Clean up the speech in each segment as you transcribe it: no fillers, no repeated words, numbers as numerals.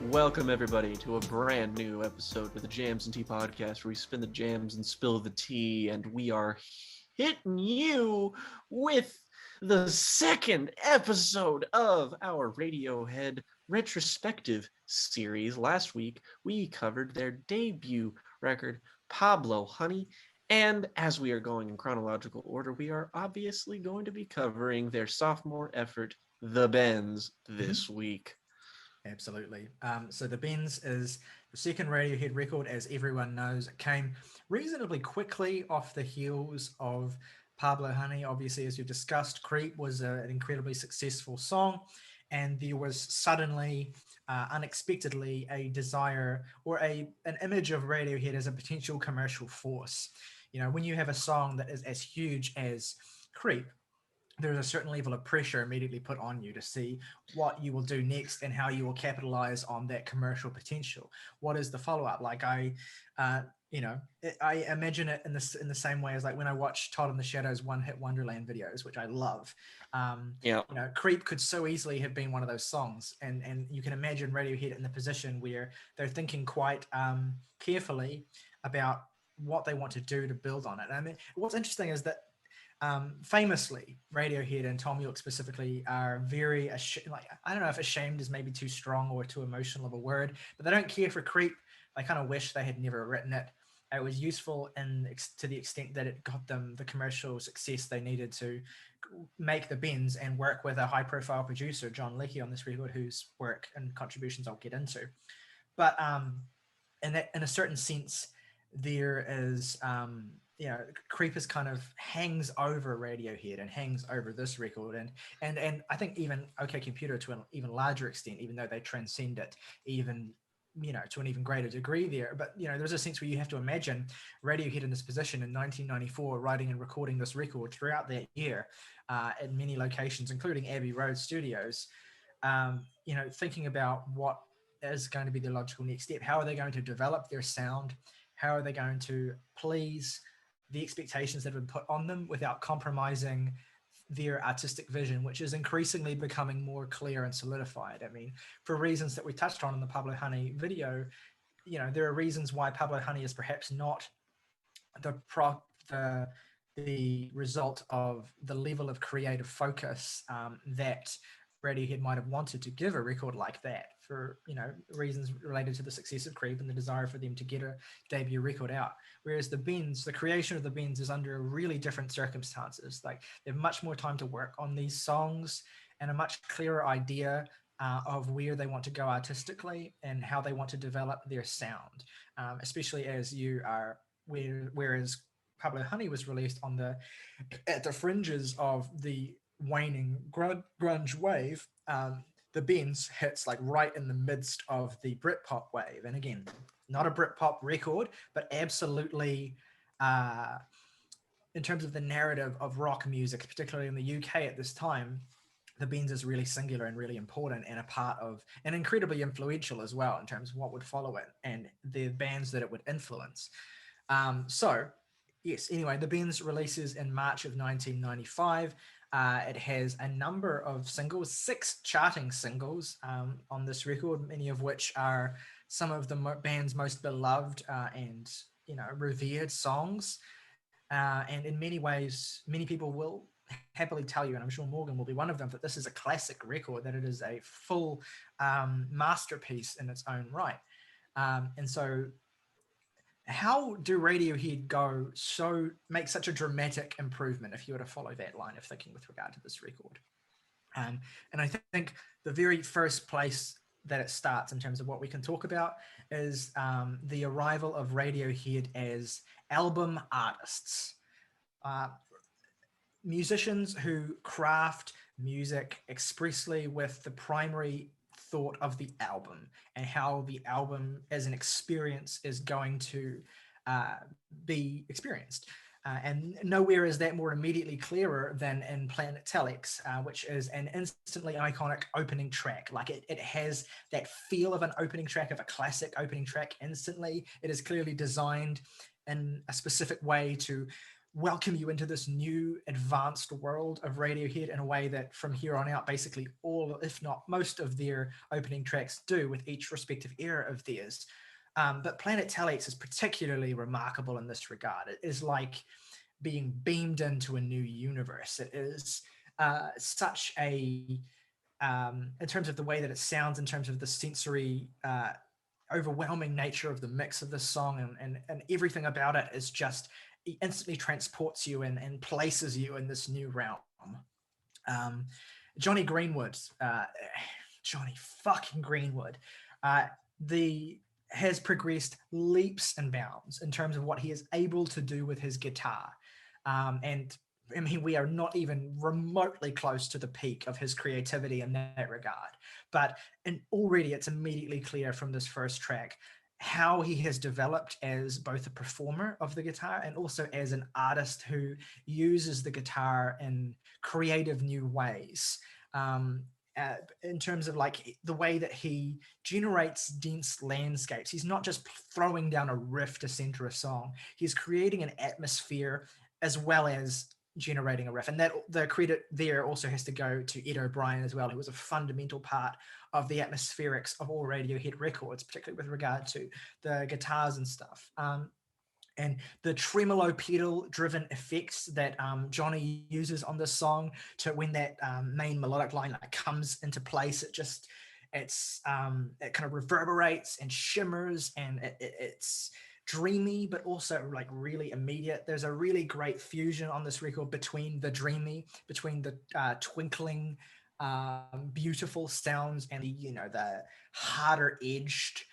Welcome, everybody, to a brand new episode of the Jams and Tea podcast, where we spin the jams and spill the tea, and we are hitting you with the second episode of our Radiohead Retrospective series. Last week, we covered their debut record, Pablo Honey, and as we are going in chronological order, we are obviously going to be covering their sophomore effort, The Bends, this week. Absolutely. So The Bends is the second Radiohead record, as everyone knows. It came reasonably quickly off the heels of Pablo Honey. Obviously, as you discussed, Creep was an incredibly successful song, and there was suddenly, unexpectedly, a desire or an image of Radiohead as a potential commercial force. You know, when you have a song that is as huge as Creep, there's a certain level of pressure immediately put on you to see what you will do next and how you will capitalize on that commercial potential. What is the follow-up? I imagine it in the same way as like when I watch Todd in the Shadows One Hit Wonderland videos, which I love. Yeah. Creep could so easily have been one of those songs, and you can imagine Radiohead in the position where they're thinking quite carefully about what they want to do to build on it. I mean, what's interesting is that famously, Radiohead and Tom York specifically are very I don't know if ashamed is maybe too strong or too emotional of a word, but they don't care for Creep. They kind of wish they had never written it. It was useful to the extent that it got them the commercial success they needed to make the Bends and work with a high-profile producer, John Leckie, on this record, whose work and contributions I'll get into. But in a certain sense, there is Creepers kind of hangs over Radiohead and hangs over this record, and I think even OK Computer to an even larger extent, even though they transcend it even to an even greater degree there. But there's a sense where you have to imagine Radiohead in this position in 1994, writing and recording this record throughout that year at many locations, including Abbey Road Studios. Thinking about what is going to be the logical next step. How are they going to develop their sound? How are they going to please the expectations that have been put on them without compromising their artistic vision, which is increasingly becoming more clear and solidified? I mean, for reasons that we touched on in the Pablo Honey video, there are reasons why Pablo Honey is perhaps not the result of the level of creative focus that Radiohead might have wanted to give a record like that, for reasons related to the success of Creep and the desire for them to get a debut record out. Whereas the Bends, the creation of the Bends, is under really different circumstances. Like, they have much more time to work on these songs and a much clearer idea of where they want to go artistically and how they want to develop their sound, especially as whereas Pablo Honey was released at the fringes of the waning grunge wave. The Bends hits like right in the midst of the Britpop wave, and again, not a Britpop record, but absolutely in terms of the narrative of rock music, particularly in the UK at this time, the Bends is really singular and really important, and a part of, and incredibly influential as well in terms of what would follow it and the bands that it would influence. Anyway, the Bends releases in March of 1995. It has a number of singles, 6 charting singles on this record, many of which are some of the band's most beloved and revered songs. And in many ways, many people will happily tell you, and I'm sure Morgan will be one of them, that this is a classic record, that it is a full masterpiece in its own right. And so how do Radiohead make such a dramatic improvement, if you were to follow that line of thinking with regard to this record? And I think the very first place that it starts in terms of what we can talk about is the arrival of Radiohead as album artists. Musicians who craft music expressly with the primary thought of the album and how the album as an experience is going to be experienced. And nowhere is that more immediately clearer than in Planet Telex, which is an instantly iconic opening track. Like, it has that feel of an opening track, of a classic opening track instantly. It is clearly designed in a specific way to welcome you into this new advanced world of Radiohead in a way that from here on out, basically all, if not most of their opening tracks do with each respective era of theirs. But Planet Telex is particularly remarkable in this regard. It is like being beamed into a new universe. It is such a, in terms of the way that it sounds, in terms of the sensory overwhelming nature of the mix of this song, and everything about it is just, it instantly transports you and places you in this new realm. Um, Johnny Greenwood, Johnny fucking Greenwood, the has progressed leaps and bounds in terms of what he is able to do with his guitar. And I mean, we are not even remotely close to the peak of his creativity in that regard. But and already it's immediately clear from this first track how he has developed as both a performer of the guitar and also as an artist who uses the guitar in creative new ways. In terms of like the way that he generates dense landscapes. He's not just throwing down a riff to center a song. He's creating an atmosphere as well as generating a riff. And that the credit there also has to go to Ed O'Brien as well, who was a fundamental part of the atmospherics of all Radiohead records, particularly with regard to the guitars and stuff. And the tremolo pedal driven effects that Johnny uses on this song to when that main melodic line like comes into place, it kind of reverberates and shimmers, and it's dreamy but also like really immediate. There's a really great fusion on this record between the dreamy, between the twinkling beautiful sounds and the harder edged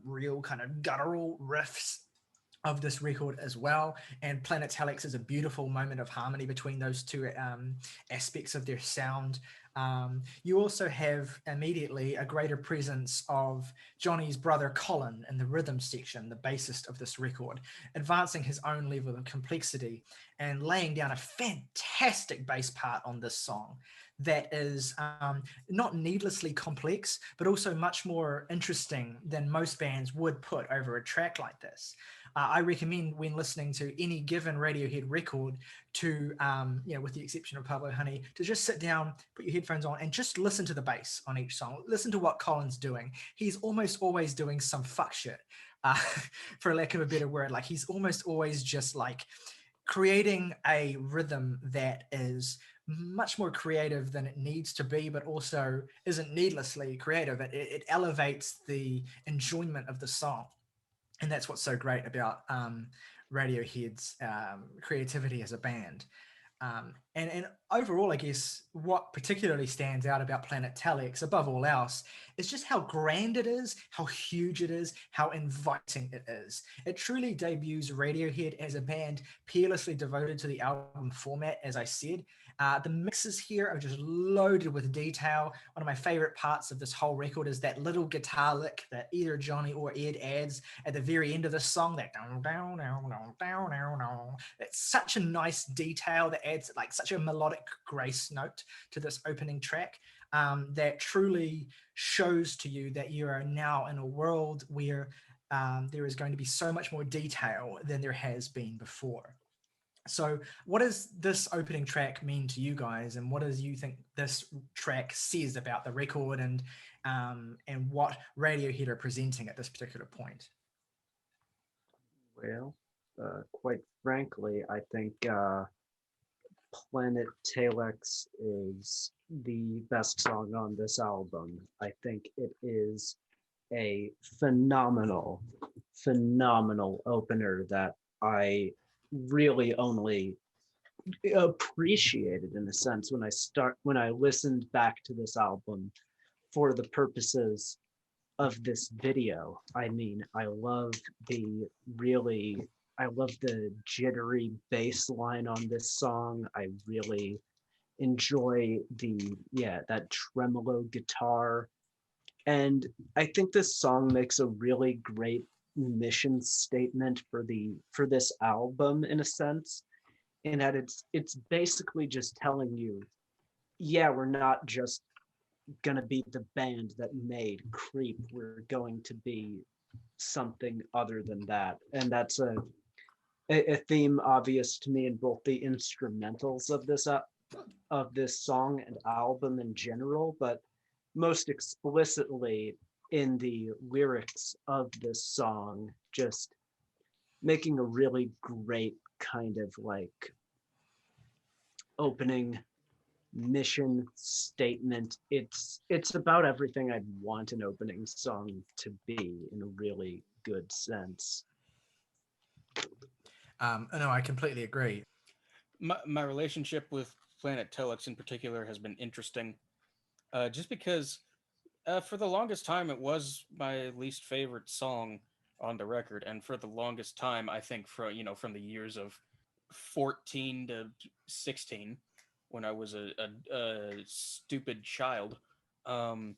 real kind of guttural riffs of this record as well. And Planet Telex is a beautiful moment of harmony between those two aspects of their sound. You also have immediately a greater presence of Johnny's brother Colin in the rhythm section, the bassist of this record, advancing his own level of complexity and laying down a fantastic bass part on this song that is not needlessly complex, but also much more interesting than most bands would put over a track like this. I recommend when listening to any given Radiohead record to, with the exception of Pablo Honey, to just sit down, put your headphones on and just listen to the bass on each song. Listen to what Colin's doing. He's almost always doing some fuck shit, for lack of a better word. Like he's almost always just like creating a rhythm that is much more creative than it needs to be, but also isn't needlessly creative. It elevates the enjoyment of the song. And that's what's so great about Radiohead's creativity as a band. And overall, I guess what particularly stands out about Planet Telex, above all else, is just how grand it is, how huge it is, how inviting it is. It truly debuts Radiohead as a band peerlessly devoted to the album format, as I said. The mixes here are just loaded with detail. One of my favorite parts of this whole record is that little guitar lick that either Johnny or Ed adds at the very end of the song, that down, down, down, down, down, down, down. It's such a nice detail that adds like such a melodic grace note to this opening track that truly shows to you that you are now in a world where there is going to be so much more detail than there has been before. So what does this opening track mean to you guys, and what does you think this track says about the record and what Radiohead are presenting at this particular point? Well, quite frankly, I think Planet Telex is the best song on this album. I think it is a phenomenal opener that I really only appreciated in a sense when I listened back to this album for the purposes of this video. I mean, I love the jittery bass line on this song. I really enjoy that tremolo guitar. And I think this song makes a really great mission statement for this album in a sense, in that it's basically just telling you, yeah, we're not just gonna be the band that made Creep. We're going to be something other than that. And a theme obvious to me in both the instrumentals of this song and album in general, but most explicitly in the lyrics of this song, just making a really great kind of like opening mission statement. It's about everything I'd want an opening song to be in a really good sense. No, I completely agree. My relationship with Planet Telex in particular has been interesting, just because for the longest time it was my least favorite song on the record, and for the longest time I think from the years of 14 to 16 when I was a stupid child. Um,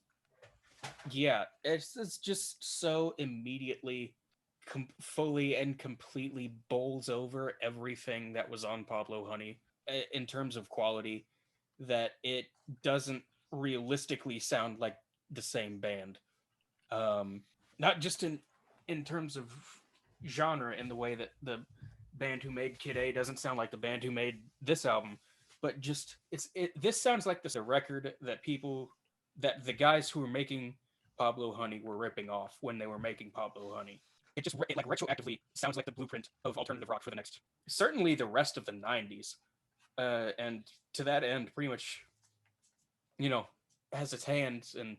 yeah, it's just so immediately fully and completely bowls over everything that was on Pablo Honey in terms of quality, that it doesn't realistically sound like the same band. Not just in terms of genre, in the way that the band who made Kid A doesn't sound like the band who made this album, but just this sounds like this a record that the guys who were making Pablo Honey were ripping off when they were making Pablo Honey. It like retroactively sounds like the blueprint of alternative rock for the next, certainly the rest of the 90s. And to that end, pretty much, has its hands in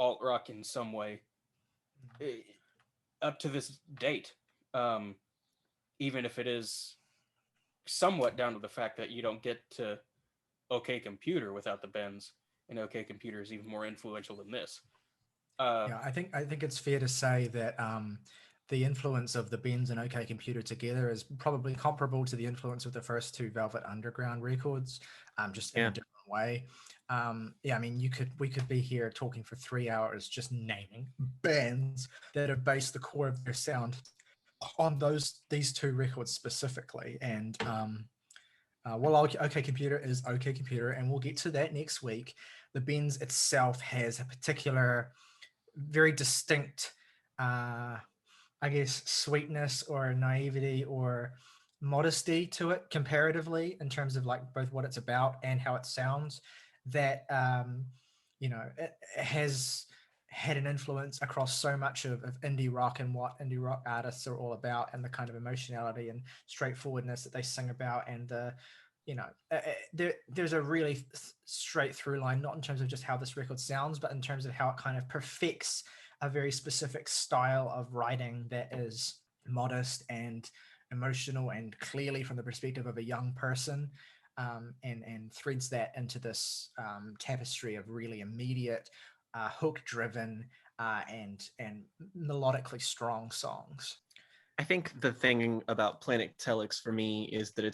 alt rock in some way, eh, up to this date. Um, Even if it is somewhat down to the fact that you don't get to OK Computer without the bends, and OK Computer is even more influential than this. Yeah, I think it's fair to say that the influence of the Bends and OK Computer together is probably comparable to the influence of the first two Velvet Underground records, just in a different way. Yeah, I mean, we could be here talking for 3 hours just naming bands that have based the core of their sound on these two records specifically. And well, OK Computer is OK Computer, and we'll get to that next week. The Bends itself has a particular, very distinct, I guess, sweetness or naivety or modesty to it comparatively, in terms of like both what it's about and how it sounds, that it has had an influence across so much of indie rock and what indie rock artists are all about, and the kind of emotionality and straightforwardness that they sing about, and there's a really straight through line, not in terms of just how this record sounds, but in terms of how it kind of perfects a very specific style of writing that is modest and emotional and clearly from the perspective of a young person, and threads that into this tapestry of really immediate, hook driven, and melodically strong songs. I think the thing about Planet Telex for me is that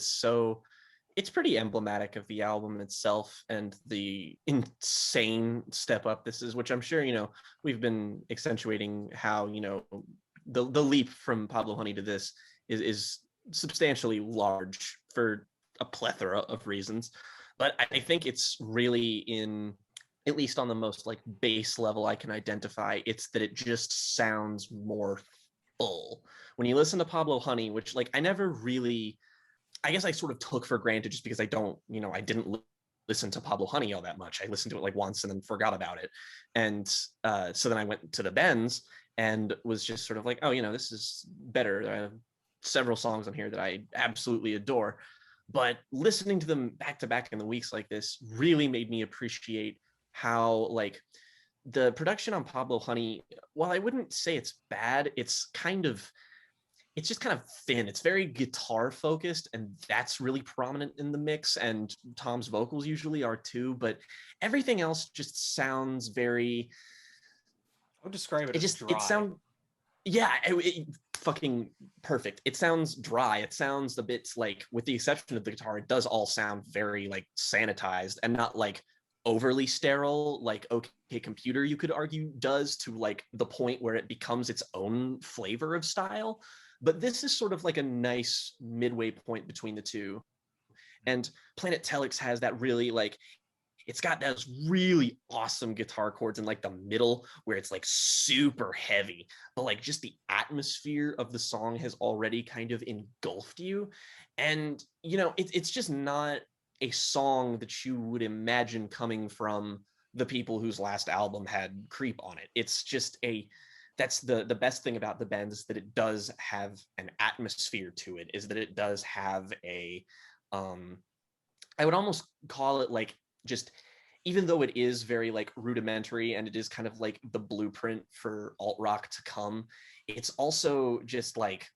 it's pretty emblematic of the album itself and the insane step up this is, which I'm sure, we've been accentuating how, the leap from Pablo Honey to this is substantially large for a plethora of reasons. But I think it's really at least on the most like base level I can identify, it's that it just sounds more full. When you listen to Pablo Honey, which like I never really, I guess I sort of took for granted just because I didn't listen to Pablo Honey all that much. I listened to it like once and then forgot about it. And so then I went to the Bends and was just sort of like, oh, this is better. I have several songs on here that I absolutely adore. But listening to them back to back in the weeks like this really made me appreciate how like the production on Pablo Honey, while I wouldn't say it's bad, it's just kind of thin. It's very guitar focused, and that's really prominent in the mix, and Tom's vocals usually are too, but everything else just sounds very, I would describe it as dry. Fucking perfect. It sounds dry. It sounds a bit like, with the exception of the guitar, it does all sound very like sanitized and not like overly sterile like OK Computer, you could argue, does, to like the point where it becomes its own flavor of style. But this is sort of like a nice midway point between the two. And Planet Telex has that really like, it's got those really awesome guitar chords in like the middle where it's like super heavy, but like just the atmosphere of the song has already kind of engulfed you. And, you know, it's just not a song that you would imagine coming from the people whose last album had Creep on it. It's just that's the best thing about the band, is that it does have an atmosphere to it, is that it does have a I would almost call it like, just, even though it is very like rudimentary and it is kind of like the blueprint for alt rock to come, it's also just like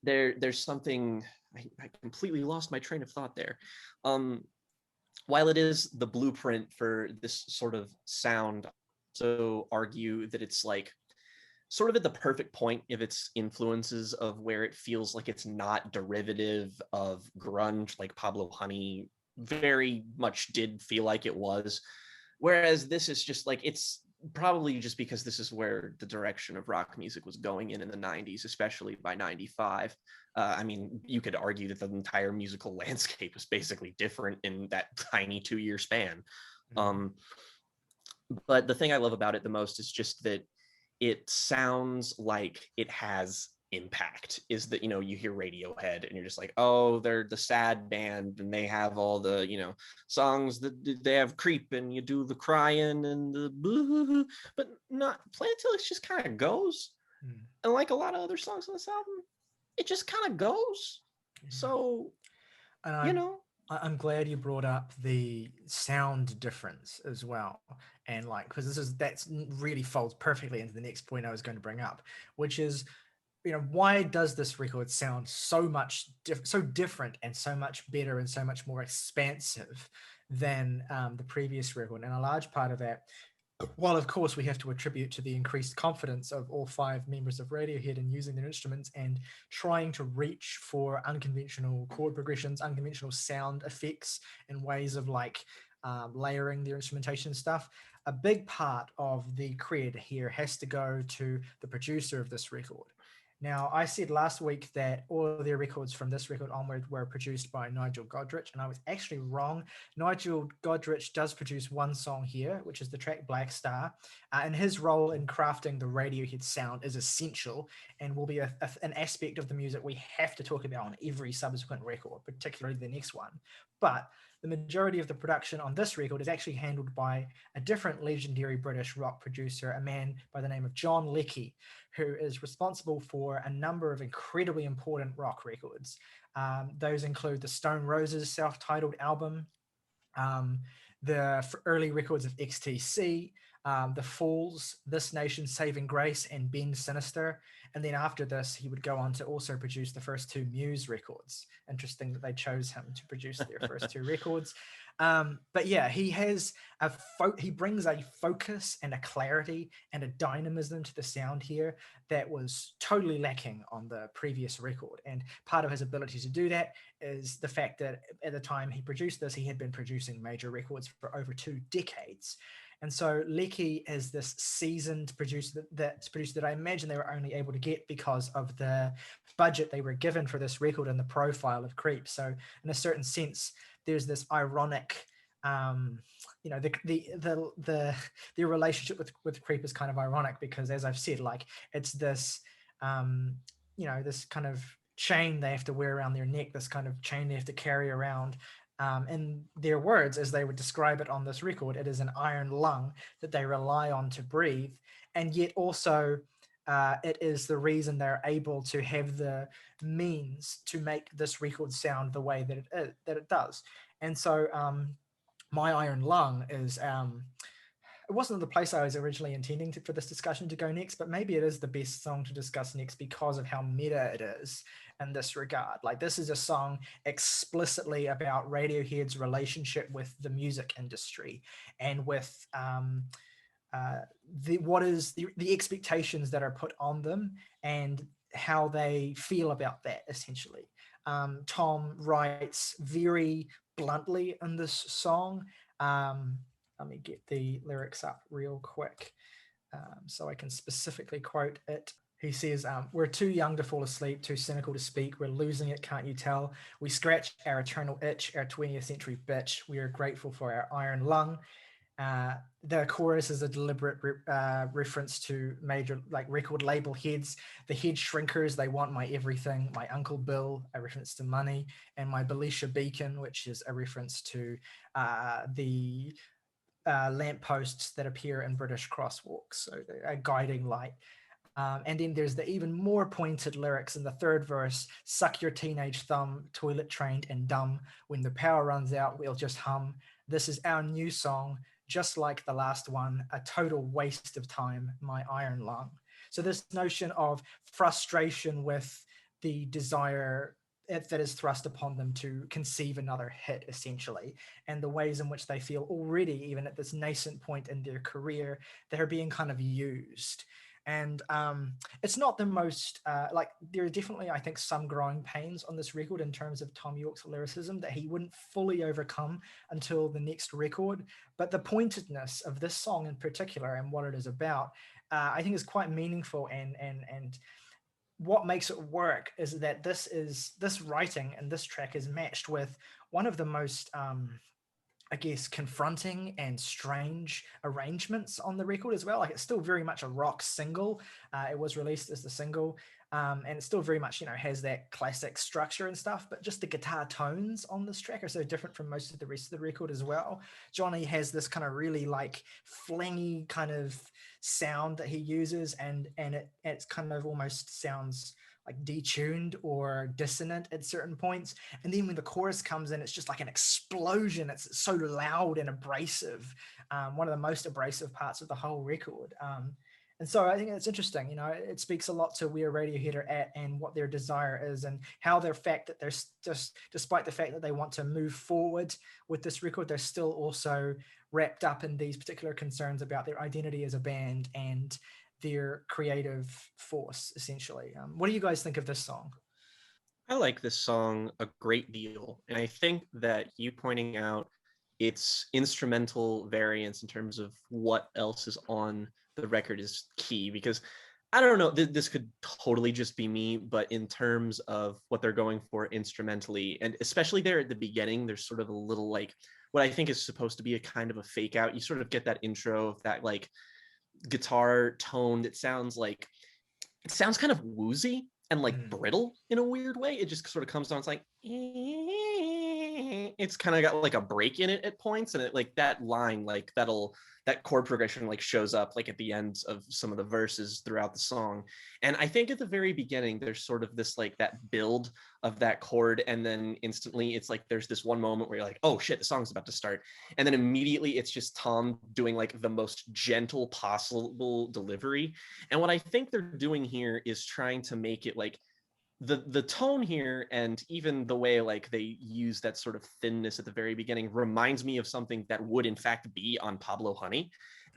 there's something, I completely lost my train of thought there. While it is the blueprint for this sort of sound, so argue that it's like sort of at the perfect point of its influences, of where it feels like it's not derivative of grunge, like Pablo Honey very much did feel like it was. Whereas this is just like, it's probably just because this is where the direction of rock music was going in the 90s, especially by 95. I mean, you could argue that the entire musical landscape was basically different in that tiny 2-year span. But the thing I love about it the most is just that it sounds like it has impact. Is that, you know, you hear Radiohead and you're just like, oh, they're the sad band and they have all the, you know, songs that they have Creep and you do the crying and the boo, but not Planet Telex just kind of goes. And like a lot of other songs on this album, it just kind of goes. So, And you know, I'm glad you brought up the sound difference as well, and like, because that's really folds perfectly into the next point I was going to bring up, which is, you know, why does this record sound so much so different and so much better and so much more expansive than the previous record? And a large part of that, while of course we have to attribute to the increased confidence of all 5 members of Radiohead in using their instruments and trying to reach for unconventional chord progressions, unconventional sound effects, and ways of like layering their instrumentation and stuff, a big part of the cred here has to go to the producer of this record. Now, I said last week that all of their records from this record onward were produced by Nigel Godrich, and I was actually wrong. Nigel Godrich does produce one song here, which is the track Black Star, and his role in crafting the Radiohead sound is essential and will be an aspect of the music we have to talk about on every subsequent record, particularly the next one. But the majority of the production on this record is actually handled by a different legendary British rock producer, a man by the name of John Leckie, who is responsible for a number of incredibly important rock records. Those include the Stone Roses self-titled album, the early records of XTC, The Falls, This Nation Saving Grace, and Ben Sinister. And then after this, he would go on to also produce the first 2 Muse records. Interesting that they chose him to produce their first 2 records. But yeah, he has he brings a focus and a clarity and a dynamism to the sound here that was totally lacking on the previous record. And part of his ability to do that is the fact that at the time he produced this, he had been producing major records for over 2 decades. And so Leckie is this seasoned producer that I imagine they were only able to get because of the budget they were given for this record and the profile of Creep. So in a certain sense, there's this ironic, you know, the relationship with Creep is kind of ironic because, as I've said, like it's this, you know, this kind of chain they have to wear around their neck, this kind of chain they have to carry around. In their words, as they would describe it on this record, it is an iron lung that they rely on to breathe, and yet also it is the reason they're able to have the means to make this record sound the way that it does. And so My Iron Lung is it wasn't the place I was originally intending for this discussion to go next, but maybe it is the best song to discuss next because of how meta it is in this regard. Like, this is a song explicitly about Radiohead's relationship with the music industry and with the expectations that are put on them and how they feel about that, essentially. Tom writes very bluntly in this song. Let me get the lyrics up real quick so I can specifically quote it. He says, we're too young to fall asleep, too cynical to speak. We're losing it, can't you tell? We scratch our eternal itch, our 20th century bitch. We are grateful for our iron lung. The chorus is a deliberate reference to major like record label heads. The head shrinkers, they want my everything. My Uncle Bill, a reference to money. And my Belisha Beacon, which is a reference to the lampposts that appear in British crosswalks. So a guiding light. And then there's the even more pointed lyrics in the third verse: suck your teenage thumb, toilet trained and dumb. When the power runs out, we'll just hum. This is our new song, just like the last one, a total waste of time, my iron lung. So this notion of frustration with the desire that is thrust upon them to conceive another hit, essentially, and the ways in which they feel already, even at this nascent point in their career, they're being kind of used. And it's not the most like there are definitely, I think, some growing pains on this record in terms of Tom York's lyricism that he wouldn't fully overcome until the next record. But the pointedness of this song in particular and what it is about, I think, is quite meaningful. And what makes it work is that this writing and this track is matched with one of the most I guess, confronting and strange arrangements on the record as well. Like, it's still very much a rock single. It was released as the single, and it still very much, has that classic structure and stuff. But just the guitar tones on this track are so different from most of the rest of the record as well. Johnny has this kind of really like flingy kind of sound that he uses, and it's kind of almost sounds like detuned or dissonant at certain points. And then when the chorus comes in, it's just like an explosion. It's so loud and abrasive. One of the most abrasive parts of the whole record. And so I think it's interesting, it speaks a lot to where Radiohead are at and what their desire is, and how their fact that they're just, despite the fact that they want to move forward with this record, they're still also wrapped up in these particular concerns about their identity as a band and their creative force, essentially. What do you guys think of this song? I like this song a great deal. And I think that you pointing out its instrumental variance in terms of what else is on the record is key, because I don't know, this could totally just be me, but in terms of what they're going for instrumentally, and especially there at the beginning, there's sort of a little like what I think is supposed to be a kind of a fake out. You sort of get that intro of that like guitar tone that sounds kind of woozy and like brittle in a weird way. It just sort of comes on. It's like it's kind of got like a break in it at points, and it like that line, like that chord progression like shows up like at the end of some of the verses throughout the song. And I think at the very beginning there's sort of this like that build of that chord, and then instantly it's like there's this one moment where you're like, oh shit, the song's about to start, and then immediately it's just Tom doing like the most gentle possible delivery. And what I think they're doing here is trying to make it like the tone here, and even the way like they use that sort of thinness at the very beginning, reminds me of something that would in fact be on Pablo Honey.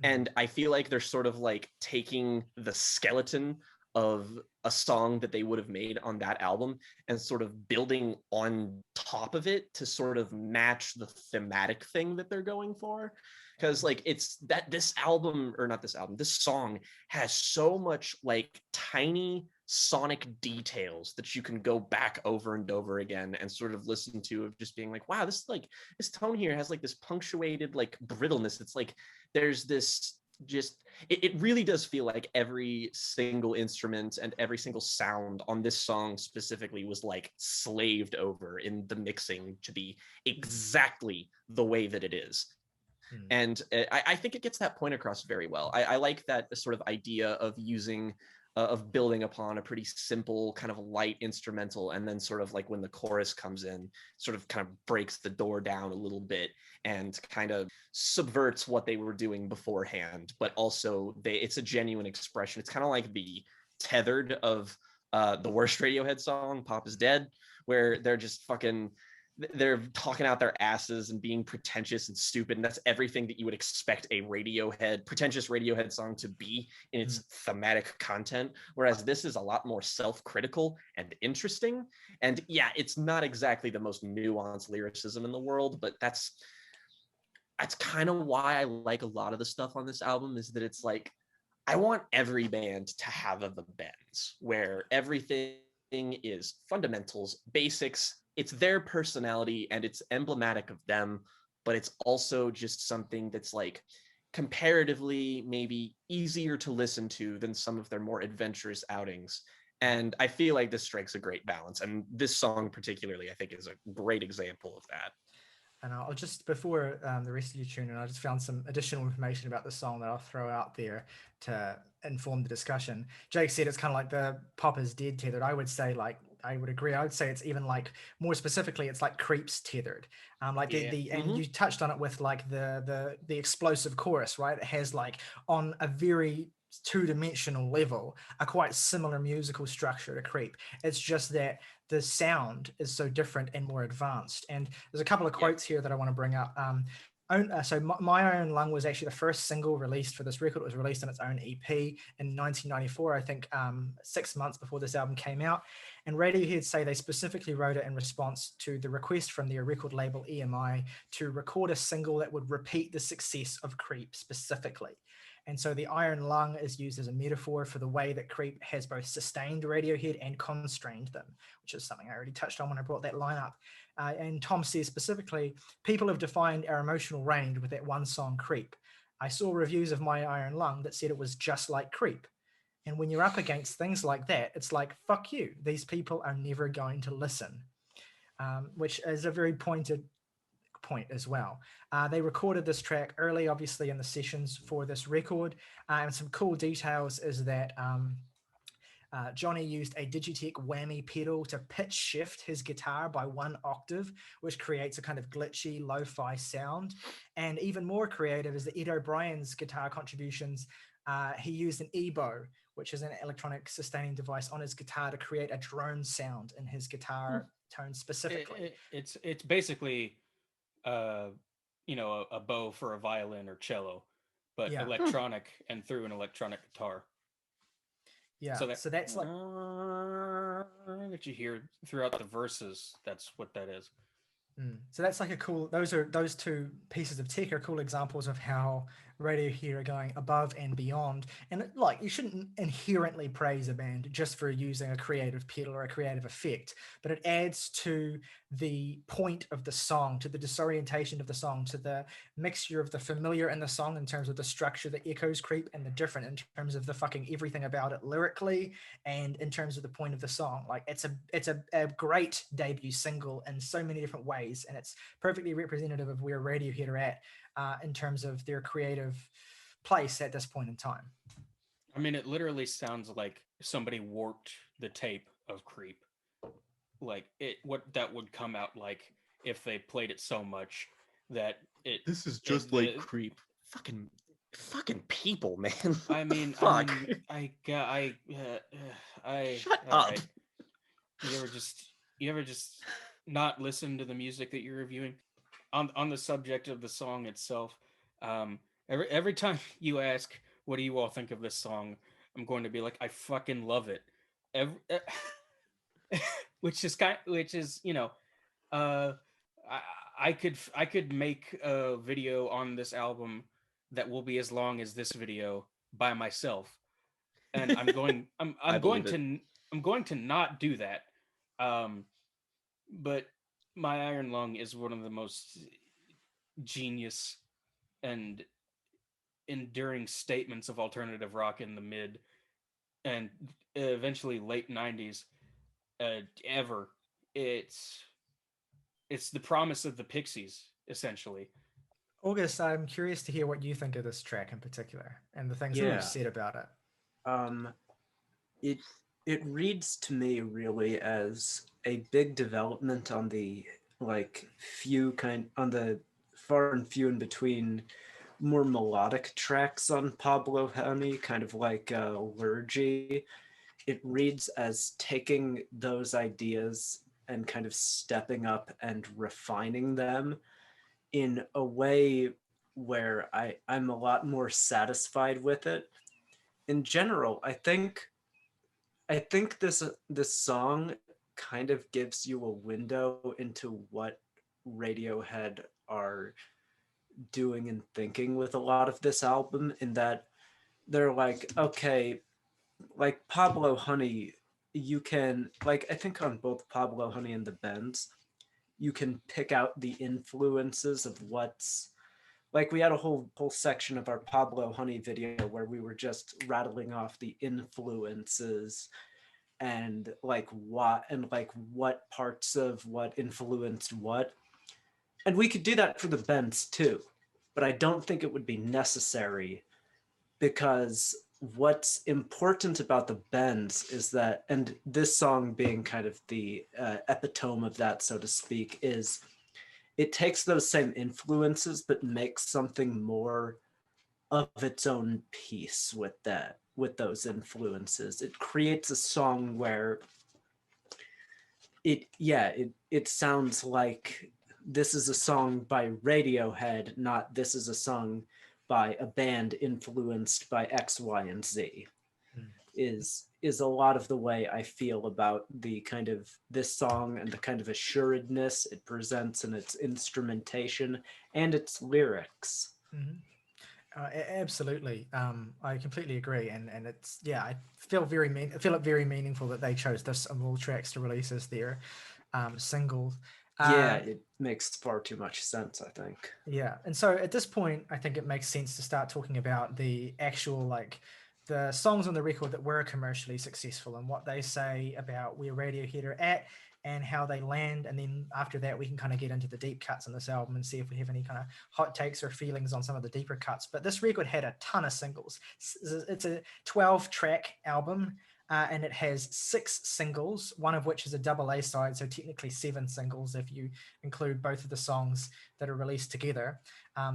And I feel like they're sort of like taking the skeleton of a song that they would have made on that album and sort of building on top of it to sort of match the thematic thing that they're going for. Because like it's that this song has so much like tiny sonic details that you can go back over and over again and sort of listen to, of just being like, wow, this tone here has like this punctuated like brittleness. It's like there's this just it really does feel like every single instrument and every single sound on this song specifically was like slaved over in the mixing to be exactly the way that it is. And I think it gets that point across very well. I like that sort of idea of using of building upon a pretty simple kind of light instrumental, and then sort of like when the chorus comes in, sort of kind of breaks the door down a little bit and kind of subverts what they were doing beforehand, but also it's a genuine expression. It's kind of like the Tethered of the worst Radiohead song, Pop Is Dead, where they're talking out their asses and being pretentious and stupid, and that's everything that you would expect a pretentious Radiohead song to be in its thematic content, whereas this is a lot more self-critical and interesting. And yeah, it's not exactly the most nuanced lyricism in the world, but that's kind of why I like a lot of the stuff on this album, is that it's like I want every band to have the bends where everything is fundamentals, basics, it's their personality and it's emblematic of them, but it's also just something that's like comparatively maybe easier to listen to than some of their more adventurous outings. And I feel like this strikes a great balance. And this song particularly, I think, is a great example of that. And I'll just, before the rest of you tune in, I just found some additional information about the song that I'll throw out there to inform the discussion. Jake said it's kind of like the pop is dead tethered. I would say, like, I would agree. I would say it's even like, more specifically, it's like Creep's tethered. Like Yeah. and you touched on it with like the explosive chorus, right? It has like on a very two-dimensional level a quite similar musical structure to Creep. It's just that the sound is so different and more advanced. And there's a couple of quotes here that I want to bring up. So My Iron Lung was actually the first single released for this record. It was released on its own EP in 1994, I think 6 months before this album came out. And Radiohead say they specifically wrote it in response to the request from their record label EMI to record a single that would repeat the success of Creep specifically. And so the iron lung is used as a metaphor for the way that Creep has both sustained Radiohead and constrained them, which is something I already touched on when I brought that line up. And Tom says specifically, people have defined our emotional range with that one song, Creep. I saw reviews of My Iron Lung that said it was just like Creep. And when you're up against things like that, it's like, fuck you. These people are never going to listen, which is a very pointed point as well. They recorded this track early, obviously, in the sessions for this record. And some cool details is that Johnny used a Digitech whammy pedal to pitch shift his guitar by 1 octave, which creates a kind of glitchy lo-fi sound. And even more creative is that Ed O'Brien's guitar contributions. He used an EBO, which is an electronic sustaining device, on his guitar to create a drone sound in his guitar tone specifically. It's basically a bow for a violin or cello, but electronic and through an electronic guitar. Yeah, so that's like that you hear throughout the verses. That's what that is. So that's like a cool. Those two pieces of tech are cool examples of how Radiohead are going above and beyond. And like, you shouldn't inherently praise a band just for using a creative pedal or a creative effect, but it adds to the point of the song, to the disorientation of the song, to the mixture of the familiar in the song in terms of the structure, the echoes Creep, and the different in terms of the fucking everything about it lyrically and in terms of the point of the song. Like, it's a great debut single in so many different ways, and it's perfectly representative of where Radiohead are at in terms of their creative place at this point in time. I mean, it literally sounds like somebody warped the tape of Creep. Like, what that would come out like if they played it so much that it. This is just like Creep. Fucking people, man. I mean, fuck. Shut up. Right. You ever just not listen to the music that you're reviewing? On the subject of the song itself, every time you ask, what do you all think of this song, I'm going to be like, I fucking love it. Which is I could make a video on this album that will be as long as this video by myself, and I'm going to not do that. But My Iron Lung is one of the most genius and enduring statements of alternative rock in the mid and eventually late 90s ever. It's the promise of the Pixies, essentially. August, I'm curious to hear what you think of this track in particular and the things that we've said about it. It reads to me really as a big development on the on the far and few in between more melodic tracks on Pablo Honey, kind of like Liturgy. It reads as taking those ideas and kind of stepping up and refining them in a way where I'm a lot more satisfied with it. In general, I think this song kind of gives you a window into what Radiohead are doing and thinking with a lot of this album, in that they're like, okay, like Pablo Honey, you can, like, I think on both Pablo Honey and the Bends, you can pick out the influences of what's, like, we had a whole section of our Pablo Honey video where we were just rattling off the influences and what parts of what influenced what. And we could do that for the Bends too, but I don't think it would be necessary, because what's important about the Bends is that, and this song being kind of the epitome of that, so to speak, is it takes those same influences but makes something more of its own piece with those influences. It creates a song where it sounds like this is a song by Radiohead, not this is a song by a band influenced by X, Y, and Z. Is a lot of the way I feel about the kind of this song and the kind of assuredness it presents in its instrumentation and its lyrics. Mm-hmm. Absolutely. I completely agree, and it's, yeah, I feel it very meaningful that they chose this of all tracks to release as their single. It makes far too much sense, I think. Yeah, and so at this point, I think it makes sense to start talking about the actual, like, the songs on the record that were commercially successful and what they say about where Radiohead are at and how they land. And then after that, we can kind of get into the deep cuts on this album and see if we have any kind of hot takes or feelings on some of the deeper cuts. But this record had a ton of singles. It's a 12-track album. And it has 6 singles, one of which is a double A side, so technically 7 singles if you include both of the songs that are released together.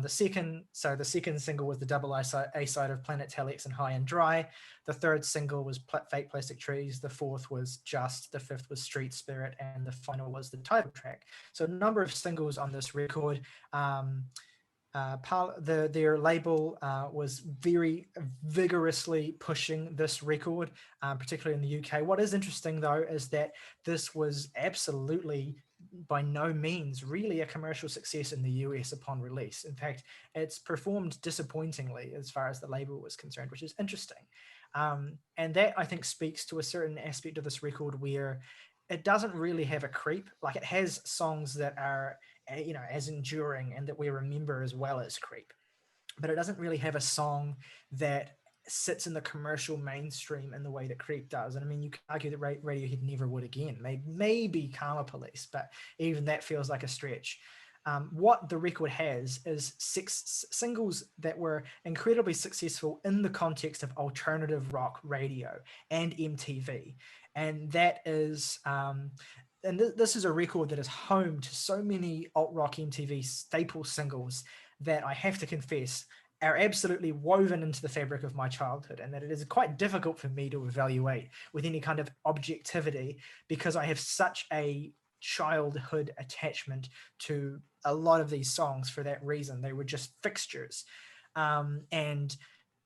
The second single was the double A side of Planet Telex and High and Dry. The third single was Fake Plastic Trees. The fourth was Just. The fifth was Street Spirit, and the final was the title track. So a number of singles on this record. Their label was very vigorously pushing this record, particularly in the UK. What is interesting, though, is that this was absolutely by no means really a commercial success in the US upon release. In fact, it's performed disappointingly as far as the label was concerned, which is interesting. And that, I think, speaks to a certain aspect of this record where it doesn't really have a creep. Like, it has songs that are, as enduring and that we remember as well as Creep, but it doesn't really have a song that sits in the commercial mainstream in the way that Creep does. And I mean, you can argue that Radiohead never would again, maybe Karma Police, but even that feels like a stretch. What the record has is 6 singles that were incredibly successful in the context of alternative rock radio and MTV. And that is and this is a record that is home to so many alt-rock MTV staple singles that I have to confess are absolutely woven into the fabric of my childhood, and that it is quite difficult for me to evaluate with any kind of objectivity because I have such a childhood attachment to a lot of these songs for that reason. They were just fixtures. And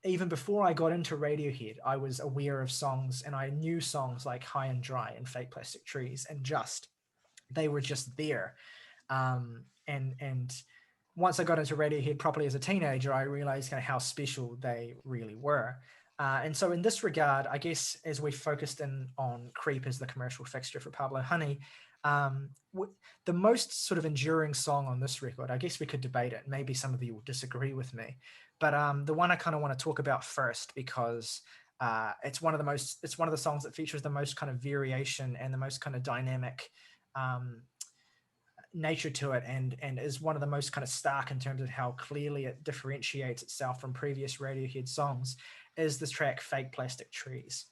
even before I got into Radiohead, I was aware of songs, and I knew songs like High and Dry and Fake Plastic Trees and Just. They were just there. And once I got into Radiohead properly as a teenager, I realized kind of how special they really were. And so in this regard, I guess as we focused in on Creep as the commercial fixture for Pablo Honey, the most sort of enduring song on this record, I guess we could debate it. Maybe some of you will disagree with me, but the one I kind of want to talk about first, because it's one of the songs that features the most kind of variation and the most kind of dynamic nature to it, and is one of the most kind of stark in terms of how clearly it differentiates itself from previous Radiohead songs, is this track Fake Plastic Trees,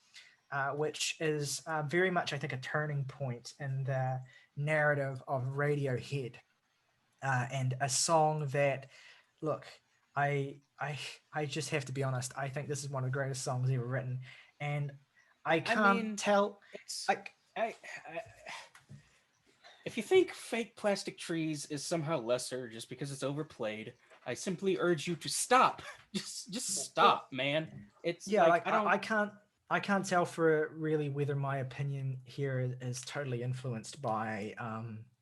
which is very much, I think, a turning point in the narrative of Radiohead, and a song that, look, I just have to be honest, I think this is one of the greatest songs ever written, and I can't tell. If you think Fake Plastic Trees is somehow lesser just because it's overplayed, I simply urge you to stop. Just stop, man. It's I can't tell for really whether my opinion here is totally influenced by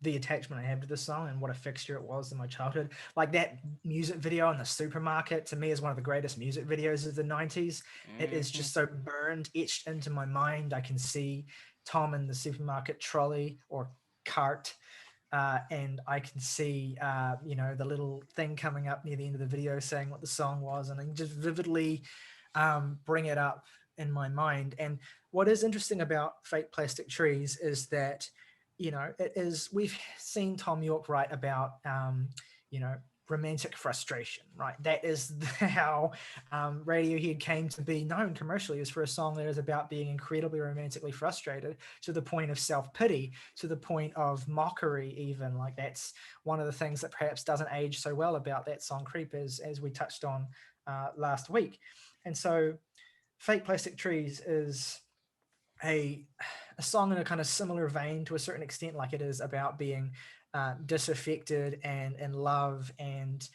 the attachment I have to the song and what a fixture it was in my childhood. Like that music video in the supermarket, to me, is one of the greatest music videos of the 90s. It is just so burned, etched into my mind. I can see Tom in the supermarket trolley or cart, and I can see, the little thing coming up near the end of the video saying what the song was, and I can just vividly bring it up in my mind. And what is interesting about Fake Plastic Trees is that, we've seen Tom York write about, romantic frustration, right? That is how Radiohead came to be known commercially, is for a song that is about being incredibly romantically frustrated to the point of self-pity, to the point of mockery even. Like, that's one of the things that perhaps doesn't age so well about that song Creep, as we touched on last week. And so Fake Plastic Trees is a song in a kind of similar vein to a certain extent. Like, it is about being disaffected and in love, and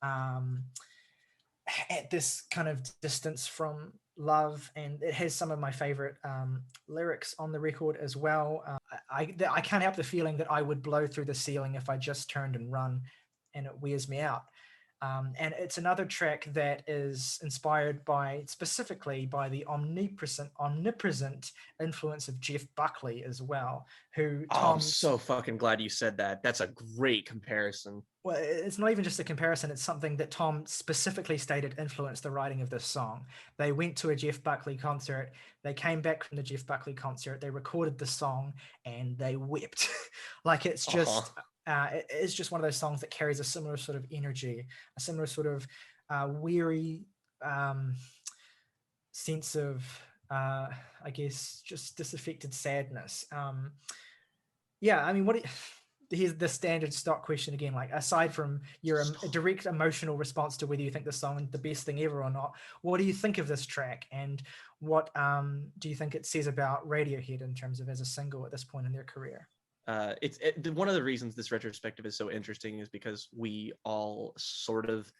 at this kind of distance from love. And it has some of my favorite lyrics on the record as well. I can't help the feeling that I would blow through the ceiling if I just turned and run, and it wears me out. And it's another track that is inspired specifically by the omnipresent influence of Jeff Buckley as well, who I'm so fucking glad you said that. That's a great comparison. Well, it's not even just a comparison. It's something that Tom specifically stated influenced the writing of this song. They went to a Jeff Buckley concert. They came back from the Jeff Buckley concert. They recorded the song and they wept. Like, it's just... it's just one of those songs that carries a similar sort of energy, a similar sort of weary sense of, I guess, just disaffected sadness. I mean, here's the standard stock question again. Like, aside from your direct emotional response to whether you think the song is the best thing ever or not, what do you think of this track, and what do you think it says about Radiohead in terms of as a single at this point in their career? One of the reasons this retrospective is so interesting is because we all sort of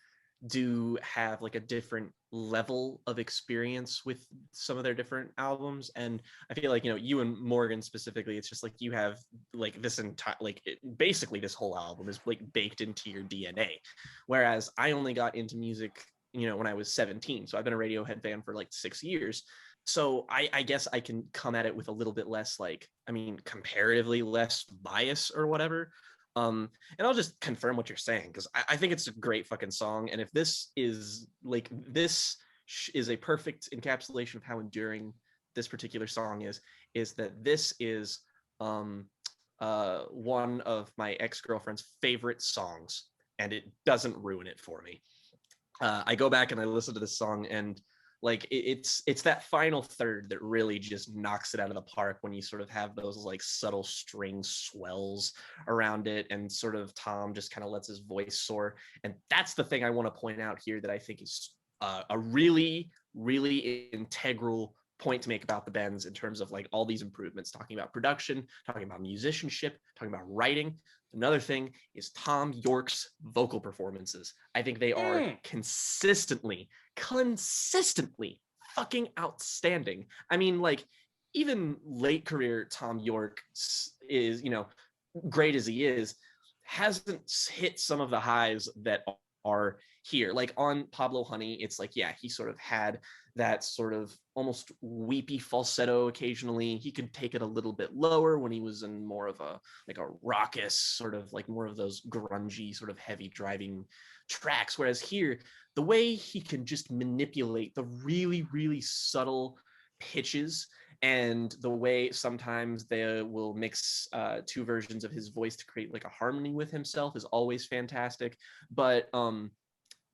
do have like a different level of experience with some of their different albums, and I feel like, you and Morgan specifically, it's just like you have like this entire, basically this whole album is like baked into your DNA, whereas I only got into music when I was 17, so I've been a Radiohead fan for like 6 years. So I guess I can come at it with a little bit less, comparatively less bias or whatever. And I'll just confirm what you're saying, because I think it's a great fucking song. And if this is a perfect encapsulation of how enduring this particular song is that this is one of my ex-girlfriend's favorite songs, and it doesn't ruin it for me. I go back and I listen to this song, and it's that final third that really just knocks it out of the park, when you sort of have those like subtle string swells around it, and sort of Tom just kind of lets his voice soar. And that's the thing I want to point out here that I think is a really, really integral point to make about the Bends, in terms of like all these improvements, talking about production, talking about musicianship, talking about writing. Another thing is Tom York's vocal performances. I think they are consistently fucking outstanding. I mean, like, even late career Tom York is, great as he is, hasn't hit some of the highs that are here. Like on Pablo Honey, it's like, yeah, he sort of had that sort of almost weepy falsetto occasionally. He could take it a little bit lower when he was in more of a raucous, sort of like more of those grungy, sort of heavy driving tracks. Whereas here, the way he can just manipulate the really, really subtle pitches, and the way sometimes they will mix two versions of his voice to create like a harmony with himself, is always fantastic. But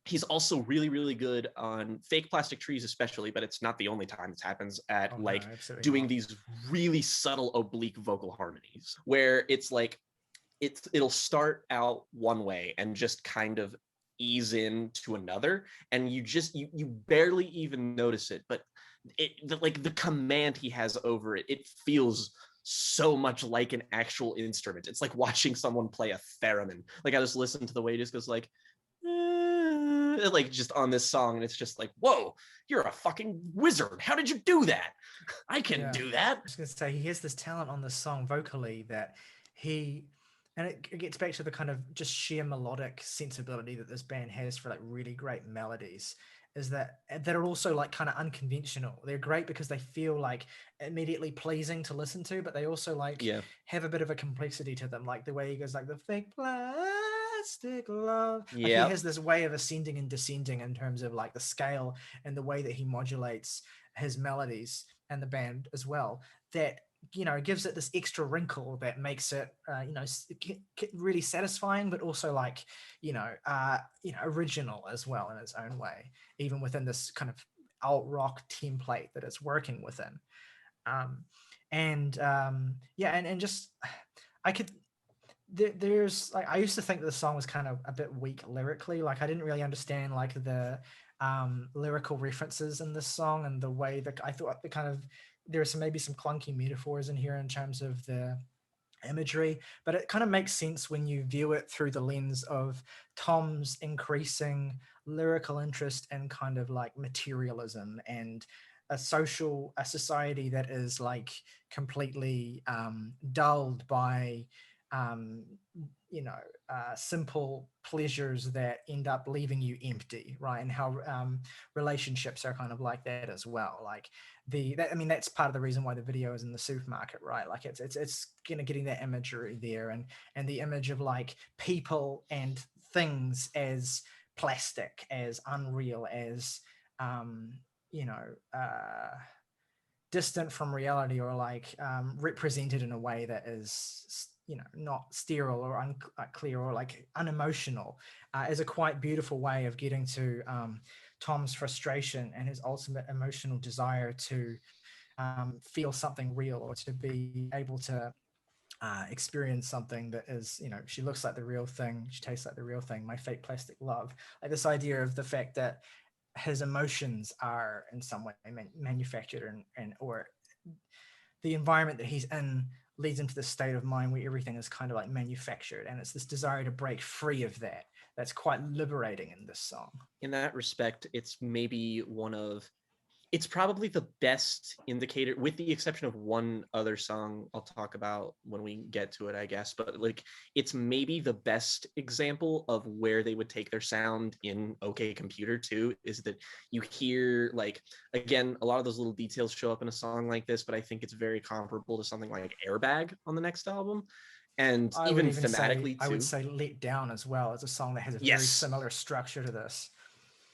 he's also really, really good on Fake Plastic Trees, especially, but it's not the only time this happens at doing these really subtle oblique vocal harmonies, where it's like it'll start out one way and just kind of ease into another, and you barely even notice it, but the command he has over it feels so much like an actual instrument. It's like watching someone play a theremin. Like, I just listen to the way it just goes like just on this song, and it's just like, whoa, you're a fucking wizard. How did you do that? I can do that. I was gonna say, he has this talent on this song vocally that he And it gets back to the kind of just sheer melodic sensibility that this band has for like really great melodies, is that are also like kind of unconventional. They're great because they feel like immediately pleasing to listen to, but they also like Yeah. have a bit of a complexity to them, like the way he goes like the fake plastic love. Like he Yeah. has this way of ascending and descending in terms of like the scale and the way that he modulates his melodies, and the band as well, that gives it this extra wrinkle that makes it really satisfying, but also like original as well in its own way, even within this kind of alt rock template that it's working within. And just I could there's like, I used to think that the song was kind of a bit weak lyrically. Like I didn't really understand like the lyrical references in this song, and the way that I thought the kind of there are maybe some clunky metaphors in here in terms of the imagery, but it kind of makes sense when you view it through the lens of Tom's increasing lyrical interest in kind of like materialism and a society that is like completely dulled by um, simple pleasures that end up leaving you empty, right? And how relationships are kind of like that as well. Like that's part of the reason why the video is in the supermarket, right? Like it's getting that imagery there, and the image of like people and things as plastic, as unreal, as um, you know. Distant from reality, or like represented in a way that is not sterile or unclear or like unemotional, is a quite beautiful way of getting to Tom's frustration and his ultimate emotional desire to feel something real, or to be able to experience something that is, she looks like the real thing, she tastes like the real thing, my fake plastic love. Like this idea of the fact that his emotions are in some way manufactured, and or the environment that he's in leads into this state of mind where everything is kind of like manufactured, and it's this desire to break free of that that's quite liberating in this song. In that respect, it's probably the best indicator, with the exception of one other song I'll talk about when we get to it, I guess. But like, it's maybe the best example of where they would take their sound in OK Computer too, is that you hear, like, again, a lot of those little details show up in a song like this, but I think it's very comparable to something like Airbag on the next album. And even thematically too. I would say Let Down as well as a song that has a very similar structure to this.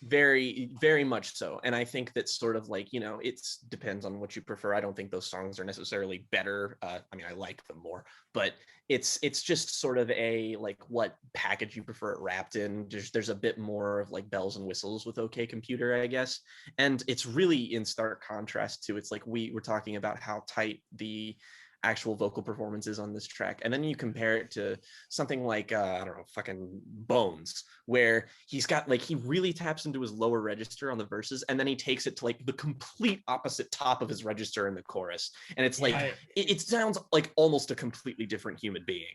Very, very much so. And I think that sort of like, it depends on what you prefer. I don't think those songs are necessarily better. I mean, I like them more, but it's just sort of a like what package you prefer it wrapped in. There's a bit more of like bells and whistles with OK Computer, I guess. And it's really in stark contrast to, it's like we were talking about how tight the actual vocal performances on this track, and then you compare it to something like I don't know, fucking Bones, where he's got like, he really taps into his lower register on the verses, and then he takes it to like the complete opposite top of his register in the chorus, and it's like it sounds like almost a completely different human being.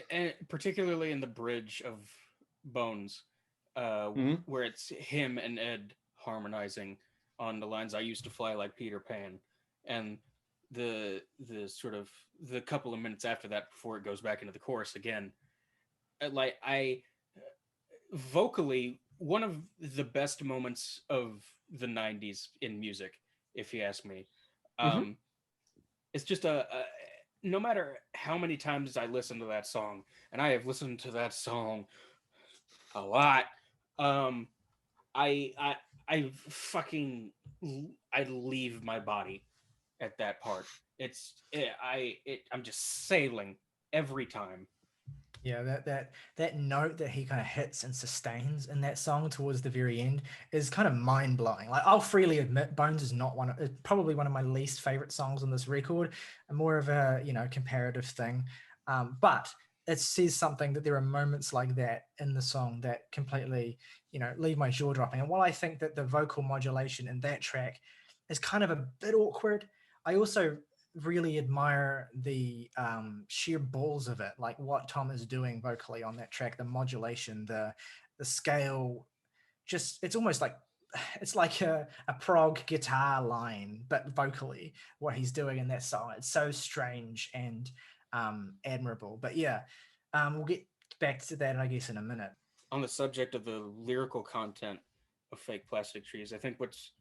And particularly in the bridge of Bones, where it's him and Ed harmonizing on the lines, "I used to fly like Peter Pan," and the sort of the couple of minutes after that, before it goes back into the chorus again, like vocally, one of the best moments of the 90s in music, if you ask me. It's just no matter how many times I listen to that song, and I have listened to that song a lot, I fucking, I leave my body at that part. I'm just sailing every time. Yeah, that note that he kind of hits and sustains in that song towards the very end is kind of mind blowing. Like, I'll freely admit, Bones is probably one of my least favorite songs on this record, and more of a comparative thing. But it says something that there are moments like that in the song that completely leave my jaw dropping. And while I think that the vocal modulation in that track is kind of a bit awkward, I also really admire the sheer balls of it, like what Tom is doing vocally on that track, the modulation, the scale. Just, it's almost like it's like a prog guitar line, but vocally what he's doing in that song. It's so strange and admirable. But yeah, We'll get back to that, I guess, in a minute. On the subject of the lyrical content of Fake Plastic Trees, I think what's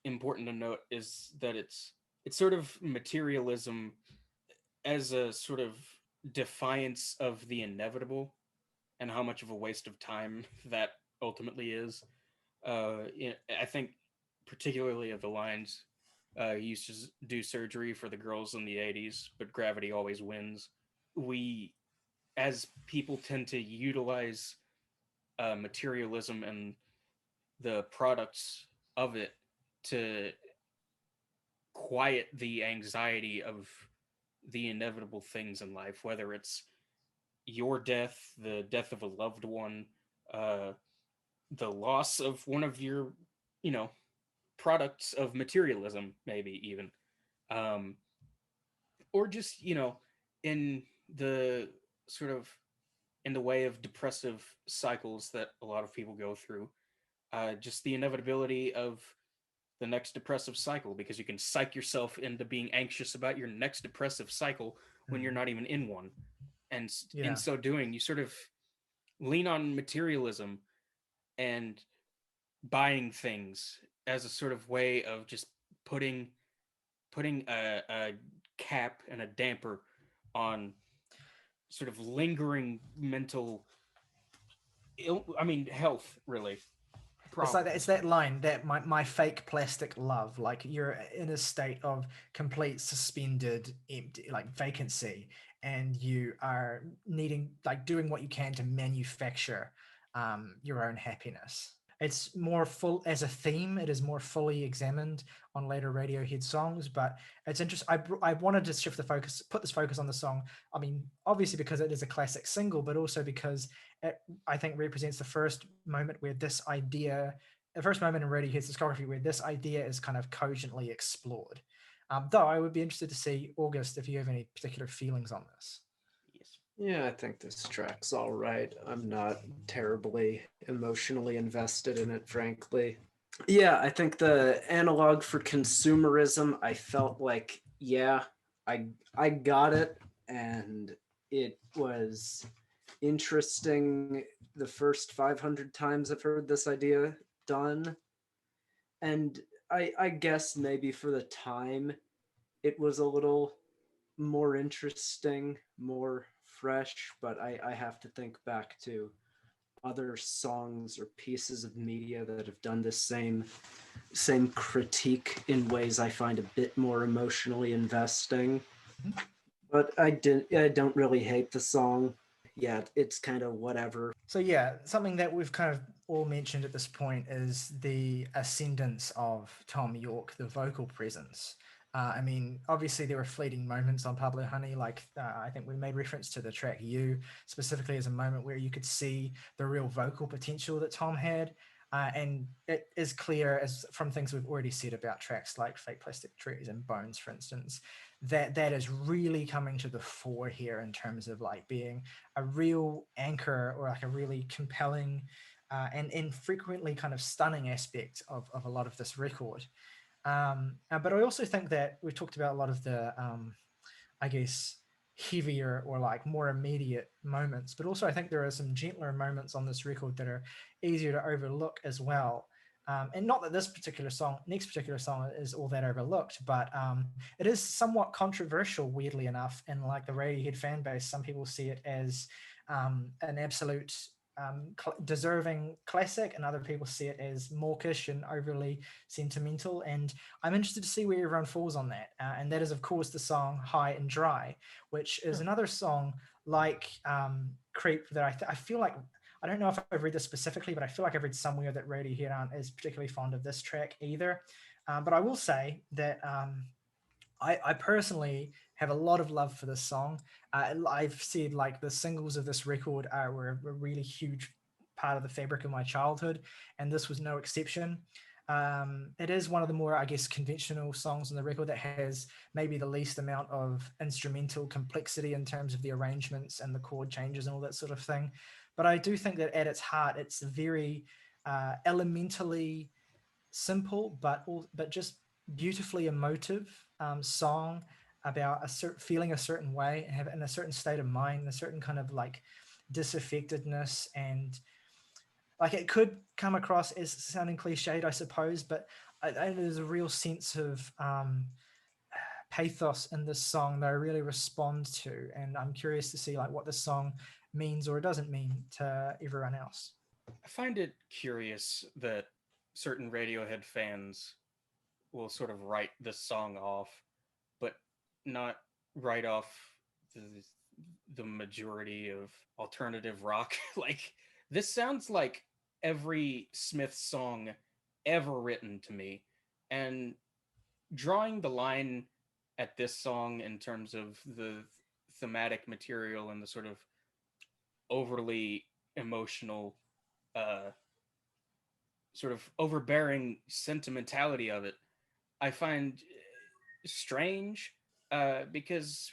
important to note is that it's sort of materialism as a sort of defiance of the inevitable and how much of a waste of time that ultimately is. I think particularly of the lines, he used to do surgery for the girls in the 80s, but gravity always wins. We, as people, tend to utilize materialism and the products of it to quiet the anxiety of the inevitable things in life, whether it's your death, the death of a loved one, uh, the loss of one of your, you know, products of materialism, maybe even, um, or just, in the sort of in the way of depressive cycles that a lot of people go through, just the inevitability of the next depressive cycle, because you can psych yourself into being anxious about your next depressive cycle when you're not even in one. And in so doing, you sort of lean on materialism and buying things as a sort of way of just putting a cap and a damper on sort of lingering mental health, really. It's like that, it's that line that my fake plastic love, like you're in a state of complete suspended empty, like vacancy, and you are needing, like, doing what you can to manufacture your own happiness. It's more full as a theme. It is more fully examined on later Radiohead songs, but it's interesting. I wanted to shift the focus, put this focus on the song. I mean, obviously because it is a classic single, but also because it, I think, represents the first moment where this idea, the first moment in Radiohead's discography where this idea is kind of cogently explored. Though I would be interested to see, August, if you have any particular feelings on this. Yeah, I think this track's all right. I'm not terribly emotionally invested in it, frankly. Yeah, I think the analog for consumerism, I felt like, yeah, I got it, and it was interesting the first 500 times I've heard this idea done. And I guess maybe for the time it was a little more interesting, more fresh, but I have to think back to other songs or pieces of media that have done this same critique in ways I find a bit more emotionally investing. But I don't really hate the song. Yeah, it's kind of whatever. So yeah, something that we've kind of all mentioned at this point is the ascendance of Tom York, the vocal presence. I mean, obviously there were fleeting moments on Pablo Honey, like I think we made reference to the track "You" specifically as a moment where you could see the real vocal potential that Tom had. And it is clear, as from things we've already said about tracks like "Fake Plastic Trees" and "Bones," for instance, that is really coming to the fore here in terms of like being a real anchor, or like a really compelling and frequently kind of stunning aspect of a lot of this record. But I also think that we've talked about a lot of the, I guess, heavier or like more immediate moments, but also I think there are some gentler moments on this record that are easier to overlook as well. And not that this particular song, next particular song, is all that overlooked, but it is somewhat controversial, weirdly enough, in like the Radiohead fan base. Some people see it as an absolute deserving classic, and other people see it as mawkish and overly sentimental. And I'm interested to see where everyone falls on that. And that is, of course, the song "High and Dry," which is another song like "Creep" that I feel like, I don't know if I've read this specifically, but I feel like I've read somewhere that Radiohead aren't as particularly fond of this track either. But I will say that I personally have a lot of love for this song. I've said like the singles of this record were a really huge part of the fabric of my childhood, and this was no exception. It is one of the more, I guess, conventional songs on the record that has maybe the least amount of instrumental complexity in terms of the arrangements and the chord changes and all that sort of thing. But I do think that at its heart, it's a very elementally simple, but just beautifully emotive song. about feeling a certain way and have in a certain state of mind, a certain kind of like disaffectedness, and like it could come across as sounding cliched, I suppose, but there's a real sense of pathos in this song that I really respond to, and I'm curious to see like what this song means or doesn't mean to everyone else. I find it curious that certain Radiohead fans will sort of write this song off, but not write off the, the majority of alternative rock. Like, this sounds like every Smith song ever written to me. And drawing the line at this song in terms of the thematic material and the sort of overly emotional, uh, sort of overbearing sentimentality of it, I find strange, because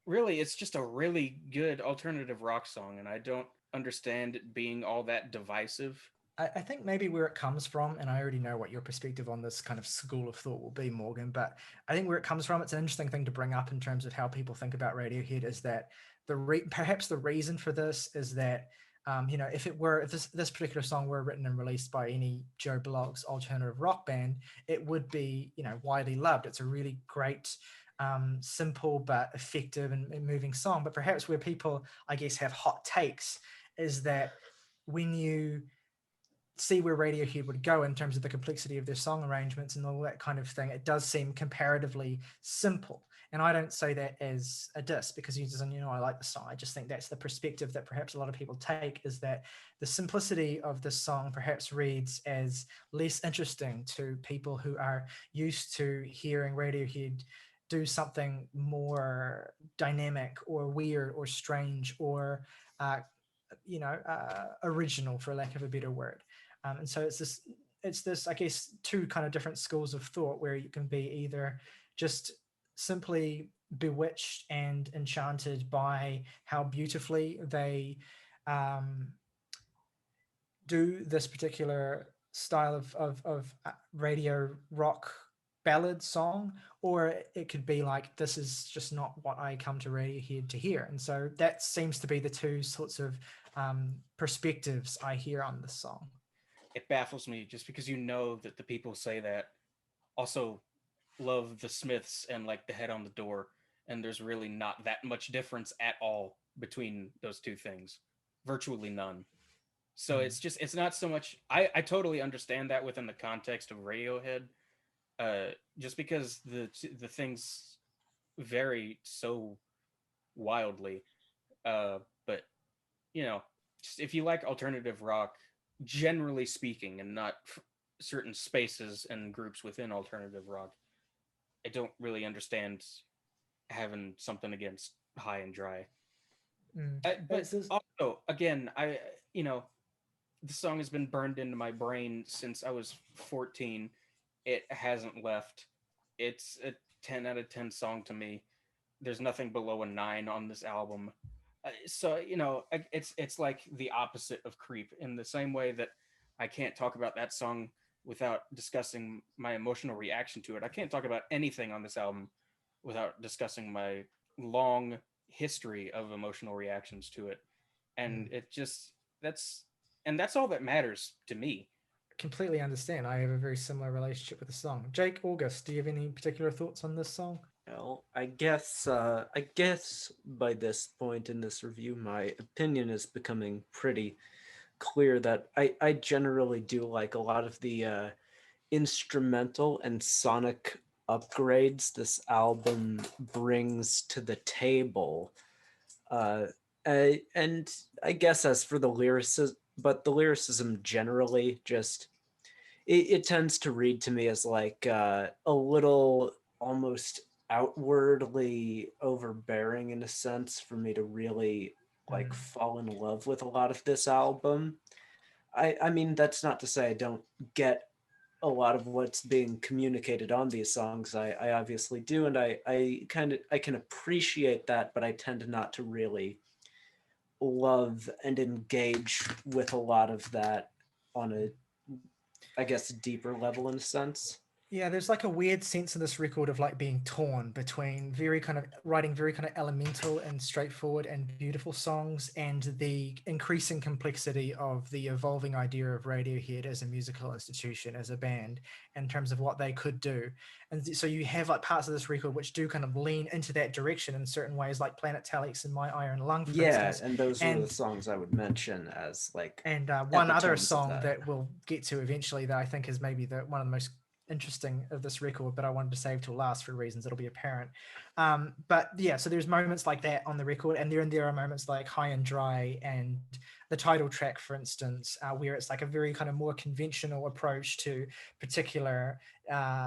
really it's just a really good alternative rock song, and I don't understand it being all that divisive. I think maybe where it comes from, and I already know what your perspective on this kind of school of thought will be, Morgan, but I think where it comes from, it's an interesting thing to bring up in terms of how people think about Radiohead, is that perhaps the reason for this is that, if this particular song were written and released by any Joe Blogg's alternative rock band, it would be, widely loved. It's a really great, simple but effective and moving song. But perhaps where people, I guess, have hot takes is that when you see where Radiohead would go in terms of the complexity of their song arrangements and all that kind of thing, it does seem comparatively simple. And I don't say that as a diss, because I like the song. I just think that's the perspective that perhaps a lot of people take, is that the simplicity of this song perhaps reads as less interesting to people who are used to hearing Radiohead do something more dynamic or weird or strange or original, for lack of a better word. And so it's this, I guess, two kind of different schools of thought, where you can be either just simply bewitched and enchanted by how beautifully they do this particular style of radio rock ballad song, or it could be like, this is just not what I come to Radiohead to hear. And so that seems to be the two sorts of perspectives I hear on this song. It baffles me, just because that the people say that also love the Smiths and like the Head on the Door, and there's really not that much difference at all between those two things. Virtually none. So it's not so much. I totally understand that within the context of Radiohead, just because the things vary so wildly. But just if you like alternative rock, generally speaking, and not certain spaces and groups within alternative rock, I don't really understand having something against High and Dry. But also, again, the song has been burned into my brain since I was 14. It hasn't left. It's a 10 out of 10 song to me. There's nothing below a 9 on this album. So it's like the opposite of Creep, in the same way that I can't talk about that song without discussing my emotional reaction to it. I can't talk about anything on this album without discussing my long history of emotional reactions to it. And it just that's all that matters to me. Completely understand. I have a very similar relationship with the song. Jake, August, do you have any particular thoughts on this song? Well, I guess by this point in this review, my opinion is becoming pretty clear that I generally do like a lot of the instrumental and sonic upgrades this album brings to the table. And I guess as for the lyricism, but the lyricism generally just it tends to read to me as like a little almost outwardly overbearing in a sense for me to really like fall in love with a lot of this album. I mean, that's not to say I don't get a lot of what's being communicated on these songs. I obviously do, and I can appreciate that, but I tend not to really love and engage with a lot of that on a, I guess, deeper level in a sense. Yeah, there's like a weird sense in this record of like being torn between very kind of writing very kind of elemental and straightforward and beautiful songs, and the increasing complexity of the evolving idea of Radiohead as a musical institution, as a band, in terms of what they could do. And so you have like parts of this record which do kind of lean into that direction in certain ways, like Planet Telex and My Iron Lung, for Yeah, instance. and those were the And songs I would mention as like one other epitomes of song that. that we'll get to eventually that I think is maybe one of the most interesting of this record, but I wanted to save till last for reasons that'll be apparent. But yeah, so there's moments like that on the record, and there are moments like High and Dry and the title track, for instance, where it's like a very kind of more conventional approach to particular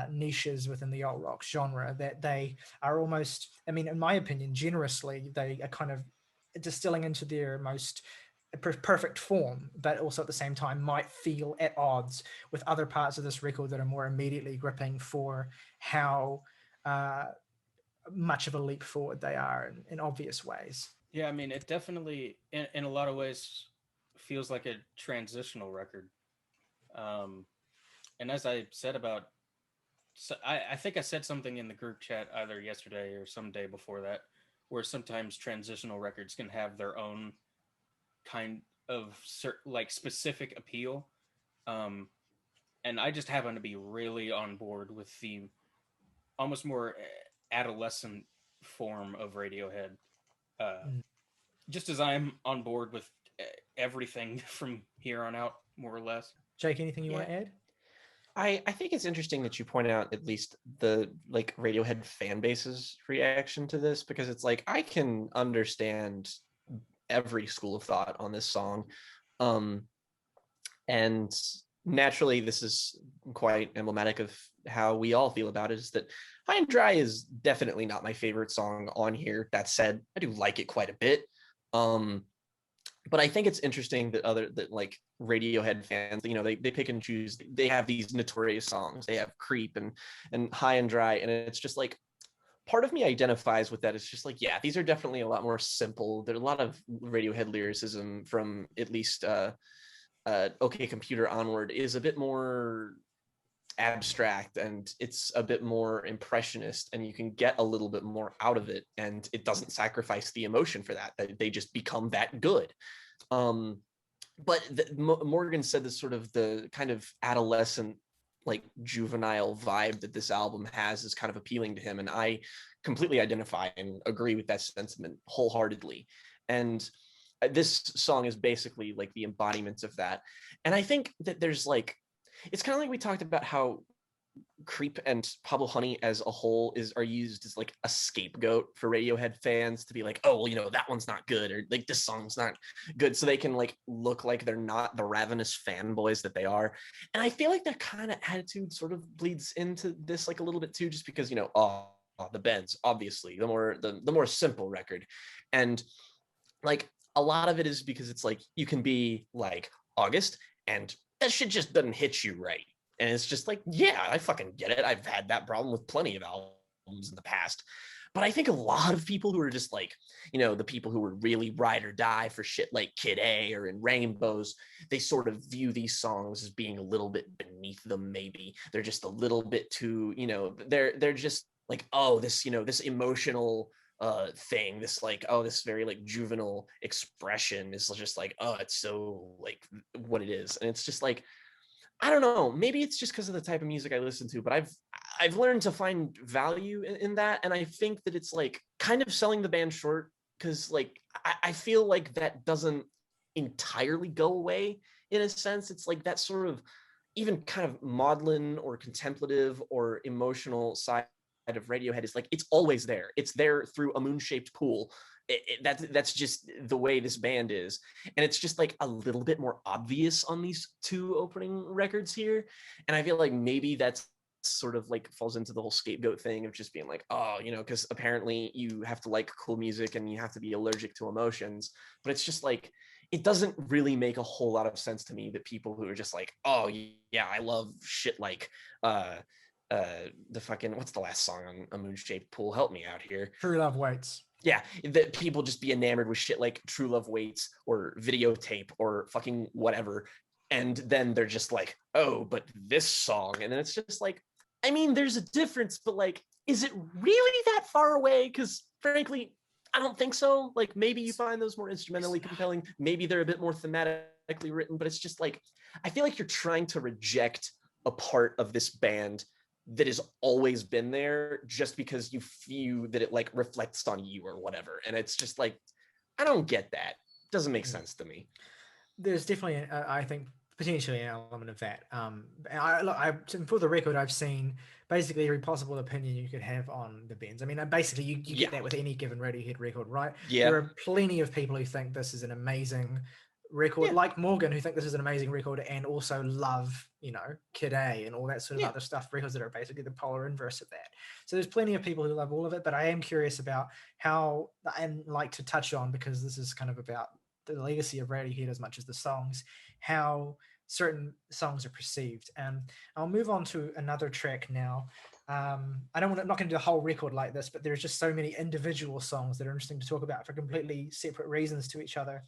niches within the alt rock genre, that they are almost, I mean, in my opinion, generously, they are kind of distilling into their most perfect form, but also at the same time might feel at odds with other parts of this record that are more immediately gripping for how much of a leap forward they are in obvious ways. Yeah, I mean, it definitely, in a lot of ways, feels like a transitional record. Um, and as I said about, so I think I said something in the group chat either yesterday or some day before that, where sometimes transitional records can have their own kind of like specific appeal. Um, and I just happen to be really on board with the almost more adolescent form of Radiohead. Uh, Mm. just as I'm on board with everything from here on out, more or less. Jake, anything you Yeah. want to add? I think it's interesting that you point out at least the like Radiohead fan base's reaction to this, because it's like I can understand every school of thought on this song. And naturally this is quite emblematic of how we all feel about it, is that High and Dry is definitely not my favorite song on here. That said, I do like it quite a bit. But I think it's interesting that like Radiohead fans, they pick and choose. They have these notorious songs. They have Creep and High and Dry, and it's just like part of me identifies with that. It's just like, yeah, these are definitely a lot more simple. There's a lot of Radiohead lyricism from at least OK Computer onward is a bit more abstract, and it's a bit more impressionist, and you can get a little bit more out of it, and it doesn't sacrifice the emotion for that. They just become that good. But Morgan said this sort of the kind of adolescent, like juvenile vibe that this album has is kind of appealing to him, and I completely identify and agree with that sentiment wholeheartedly. And this song is basically like the embodiment of that. And I think that there's like, it's kind of like we talked about how Creep and Pablo Honey as a whole are used as like a scapegoat for Radiohead fans to be like, oh, well, that one's not good, or like this song's not good, so they can like look like they're not the ravenous fanboys that they are. And I feel like that kind of attitude sort of bleeds into this like a little bit too, just because the Bends, obviously the more simple record, and like a lot of it is because it's like you can be like August and that shit just doesn't hit you right. And it's just like, yeah, I fucking get it. I've had that problem with plenty of albums in the past. But I think a lot of people who are just like, the people who were really ride or die for shit like Kid A or In Rainbows, they sort of view these songs as being a little bit beneath them, maybe. They're just a little bit too, they're just like, oh, this emotional thing, this like, oh, this very like juvenile expression is just like, oh, it's so like what it is. And it's just like, I don't know, maybe it's just because of the type of music I listen to, but I've learned to find value in that. And I think that it's like kind of selling the band short, because like I feel like that doesn't entirely go away. In a sense, it's like that sort of even kind of maudlin or contemplative or emotional side of Radiohead is like, it's always there. It's there through a moon-shaped pool. That's just the way this band is, and it's just like a little bit more obvious on these two opening records here. And I feel like maybe that's sort of like falls into the whole scapegoat thing of just being like, oh, because apparently you have to like cool music and you have to be allergic to emotions. But it's just like, it doesn't really make a whole lot of sense to me that people who are just like, oh yeah, I love shit like the fucking, what's the last song on A Moon Shaped Pool, help me out here, True Love Waits. Yeah, that people just be enamored with shit like True Love Waits or Videotape or fucking whatever, and then they're just like, oh, but this song, and then it's just like, I mean, there's a difference, but like, is it really that far away? Because frankly, I don't think so. Like, maybe you find those more instrumentally compelling. Maybe they're a bit more thematically written, but it's just like, I feel like you're trying to reject a part of this band that has always been there just because you feel that it like reflects on you or whatever. And it's just like, I don't get that. Doesn't make sense to me. There's definitely, I think, potentially an element of that. For the record, I've seen basically every possible opinion you could have on the Bends. I mean, basically, you Yeah. get that with any given Radiohead record, right? Yeah. There are plenty of people who think this is an amazing record, Yeah. like Morgan, who think this is an amazing record and also love, Kid A and all that sort of Yeah. other stuff, records that are basically the polar inverse of that. So there's plenty of people who love all of it, but I am curious about how, and like to touch on, because this is kind of about the legacy of Radiohead as much as the songs, how certain songs are perceived. And I'll move on to another track now. I'm not going to do a whole record like this, but there's just so many individual songs that are interesting to talk about for completely separate reasons to each other.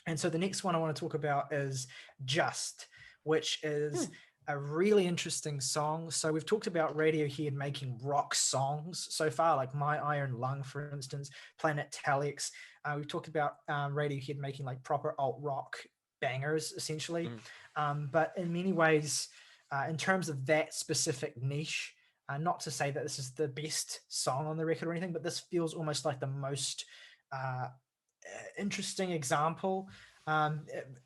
And so the next one I want to talk about is Just, which is a really interesting song. So we've talked about Radiohead making rock songs so far, like My Iron Lung, for instance, Planet Telex. We've talked about Radiohead making like proper alt rock bangers, essentially. But in many ways, in terms of that specific niche, not to say that this is the best song on the record or anything, but this feels almost like the most interesting example,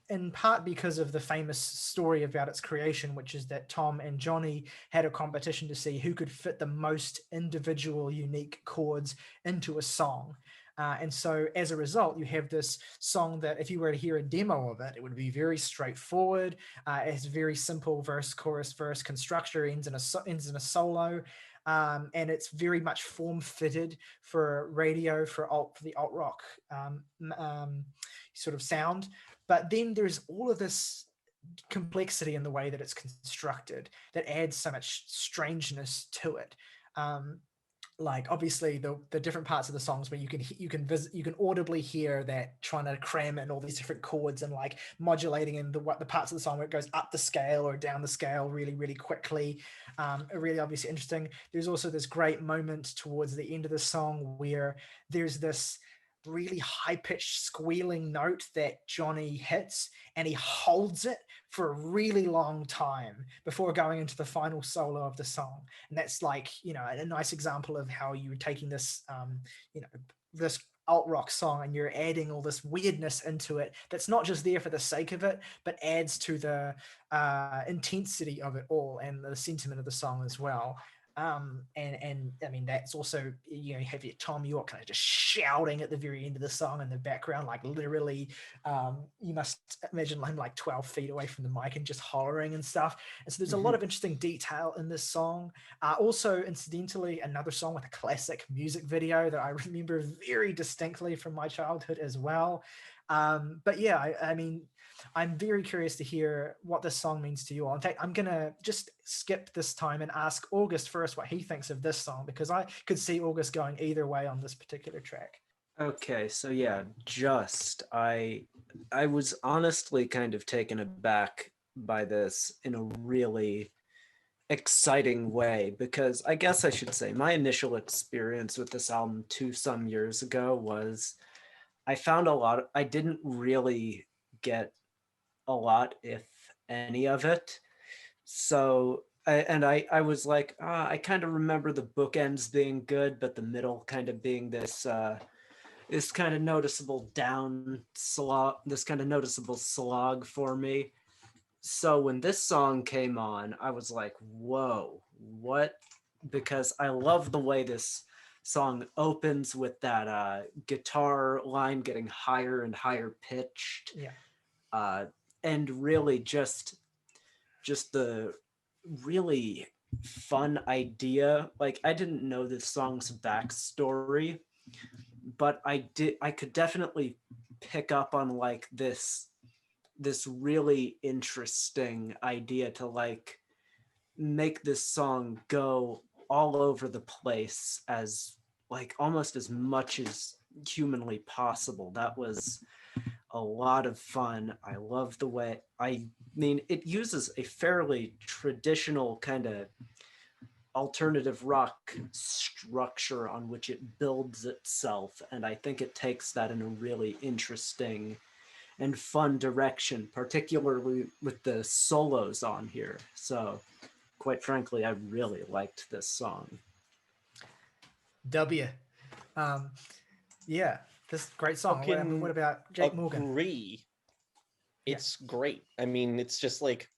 in part because of the famous story about its creation, which is that Tom and Johnny had a competition to see who could fit the most individual unique chords into a song. And so as a result, you have this song that if you were to hear a demo of it, it would be very straightforward. It has very simple verse, chorus, verse construction, ends in a solo. And it's very much form fitted for radio, for the alt rock sort of sound. But then there's all of this complexity in the way that it's constructed that adds so much strangeness to it. Like obviously the different parts of the songs where you can audibly hear that trying to cram in all these different chords and like modulating in the parts of the song where it goes up the scale or down the scale really, really quickly. Really obviously interesting. There's also this great moment towards the end of the song where there's this really high-pitched squealing note that Johnny hits, and he holds it for a really long time before going into the final solo of the song. And that's like, a nice example of how you're taking this this alt rock song and you're adding all this weirdness into it that's not just there for the sake of it, but adds to the intensity of it all and the sentiment of the song as well. And I mean, that's also, you have your Tom York kind of just shouting at the very end of the song in the background, like literally, you must imagine him like 12 feet away from the mic and just hollering and stuff. And so there's a lot of interesting detail in this song. Also, incidentally, another song with a classic music video that I remember very distinctly from my childhood as well. But yeah, I mean, I'm very curious to hear what this song means to you all. In fact, I'm going to just skip this time and ask August first what he thinks of this song, because I could see August going either way on this particular track. Okay, so yeah, I was honestly kind of taken aback by this in a really exciting way, because I guess I should say my initial experience with this album some years ago was I didn't really get a lot, if any of it. So, I was like, I kind of remember the bookends being good, but the middle kind of being this kind of noticeable slog for me. So when this song came on, I was like, whoa, what? Because I love the way this song opens with that guitar line getting higher and higher pitched. Yeah. And really just the really fun idea. Like, I didn't know this song's backstory, but I could definitely pick up on like this really interesting idea to like make this song go all over the place, as like almost as much as humanly possible. That was a lot of fun. I love the way, I mean, it uses a fairly traditional kind of alternative rock structure on which it builds itself, and I think it takes that in a really interesting and fun direction, particularly with the solos on here. So quite frankly, I really liked this song. W. Um, yeah, this great song. What about Jake Morgan? Agree. It's great. I mean, it's just like,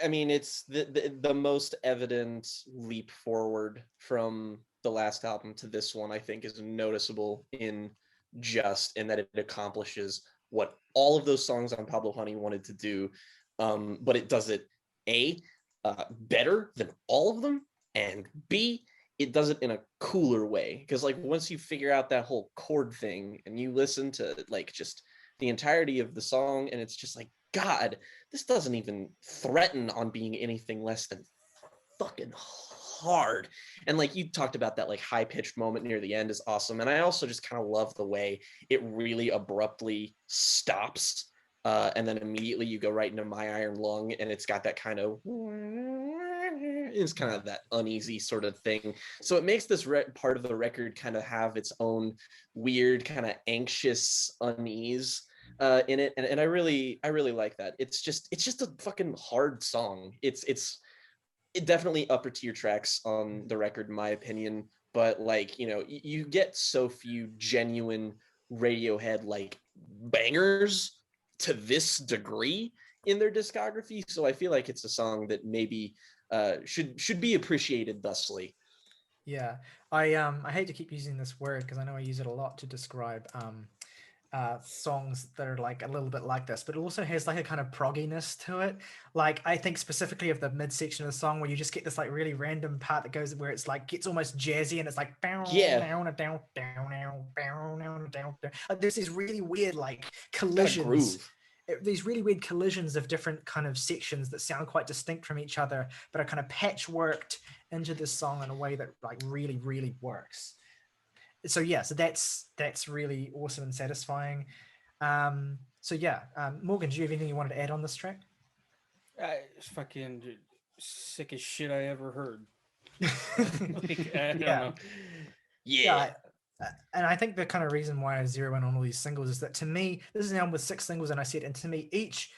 I mean, it's the most evident leap forward from the last album to this one, I think, is noticeable in that it accomplishes what all of those songs on Pablo Honey wanted to do, but it does it better than all of them, and B, it does it in a cooler way, because like once you figure out that whole chord thing and you listen to like just the entirety of the song, and it's just like, God, this doesn't even threaten on being anything less than fucking hard. And like you talked about, that like high-pitched moment near the end is awesome. And I also just kind of love the way it really abruptly stops, and then immediately you go right into My Iron Lung, and it's got that kind of, it's kind of that uneasy sort of thing. So it makes this part of the record kind of have its own weird kind of anxious unease in it, and I really like that. It's just a fucking hard song. It definitely upper tier tracks on the record in my opinion, but like, you know, you get so few genuine Radiohead like bangers to this degree in their discography, so I feel like it's a song that maybe should be appreciated thusly. Yeah, I hate to keep using this word because I know I use it a lot to describe songs that are like a little bit like this, but it also has like a kind of progginess to it. Like I think specifically of the midsection of the song where you just get this like really random part that goes where it's like gets almost jazzy and it's like like there's these really weird like collisions. These really weird collisions of different kind of sections that sound quite distinct from each other, but are kind of patchworked into this song in a way that like really works. So yeah, so that's really awesome and satisfying. Morgan, do you have anything you wanted to add on this track? It's fucking sick as shit I ever heard. I don't know. Yeah. And I think the kind of reason why I zero in on all these singles is that to me, this is an album with 6 singles, and I said, and to me, each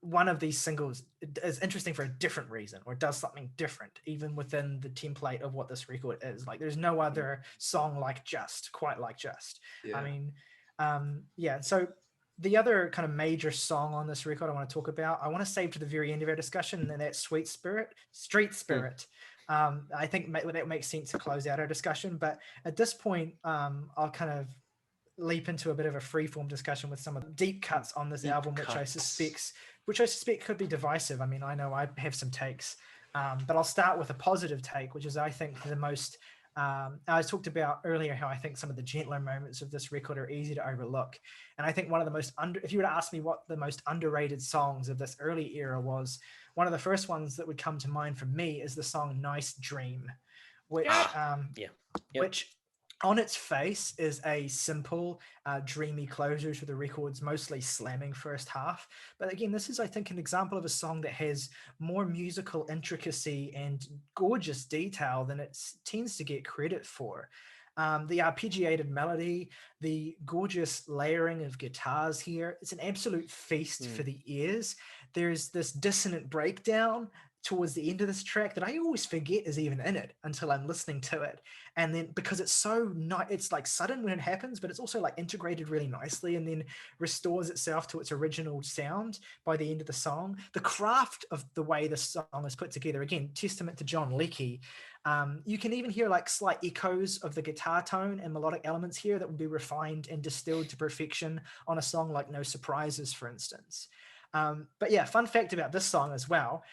one of these singles is interesting for a different reason, or does something different, even within the template of what this record is. Like, there's no other song quite like Just. Yeah. I mean, so the other kind of major song on this record I want to talk about, I want to save to the very end of our discussion, and that's Street Spirit. I think that makes sense to close out our discussion, but at this point, I'll kind of leap into a bit of a freeform discussion with some of the deep cuts on this album, which I suspect could be divisive. I mean, I know I have some takes, but I'll start with a positive take, which is I think the most. I talked about earlier how I think some of the gentler moments of this record are easy to overlook, and I think one of the most if you were to ask me what the most underrated songs of this early era was, one of the first ones that would come to mind for me is the song "Nice Dream," which which on its face is a simple, dreamy closure to the record's mostly slamming first half. But again, this is, I think, an example of a song that has more musical intricacy and gorgeous detail than it tends to get credit for. The arpeggiated melody, the gorgeous layering of guitars here, it's an absolute feast for the ears. There's this dissonant breakdown towards the end of this track that I always forget is even in it until I'm listening to it. And then because it's so it's like sudden when it happens, but it's also like integrated really nicely and then restores itself to its original sound by the end of the song. The craft of the way the song is put together, again, testament to John Leckie. You can even hear like slight echoes of the guitar tone and melodic elements here that would be refined and distilled to perfection on a song like No Surprises, for instance. But yeah, fun fact about this song as well,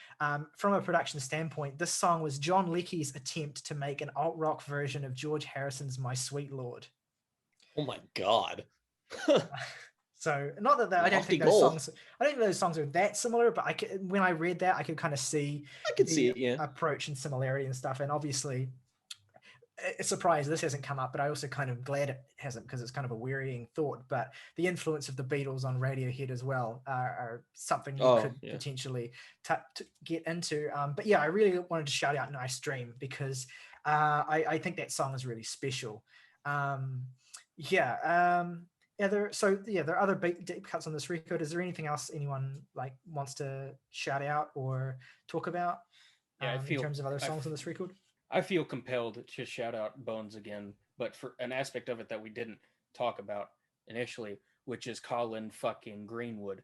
from a production standpoint, this song was John Leckie's attempt to make an alt-rock version of George Harrison's My Sweet Lord. Oh my God. So not that I don't think those songs are that similar, but when I read that, I could kind of see it, yeah, approach and similarity and stuff. And obviously, a surprise this hasn't come up, but I also kind of glad it hasn't, because it's kind of a wearying thought. But the influence of the Beatles on Radiohead as well are something you could potentially get into. But yeah, I really wanted to shout out Nice Dream, because I think that song is really special. There are other deep cuts on this record. Is there anything else anyone like wants to shout out or talk about in terms of other songs on this record? I feel compelled to shout out Bones again, but for an aspect of it that we didn't talk about initially, which is Colin fucking Greenwood.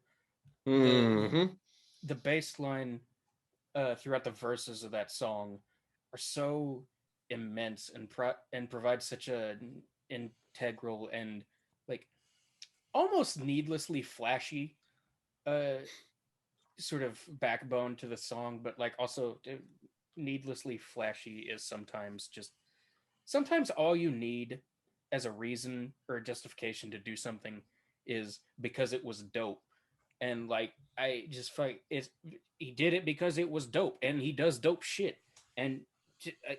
The bass line throughout the verses of that song are so immense and provide such an integral and like almost needlessly flashy sort of backbone to the song, but like also needlessly flashy is sometimes all you need as a reason or a justification to do something is because it was dope. And like I just like it's he did it because it was dope, and he does dope shit. And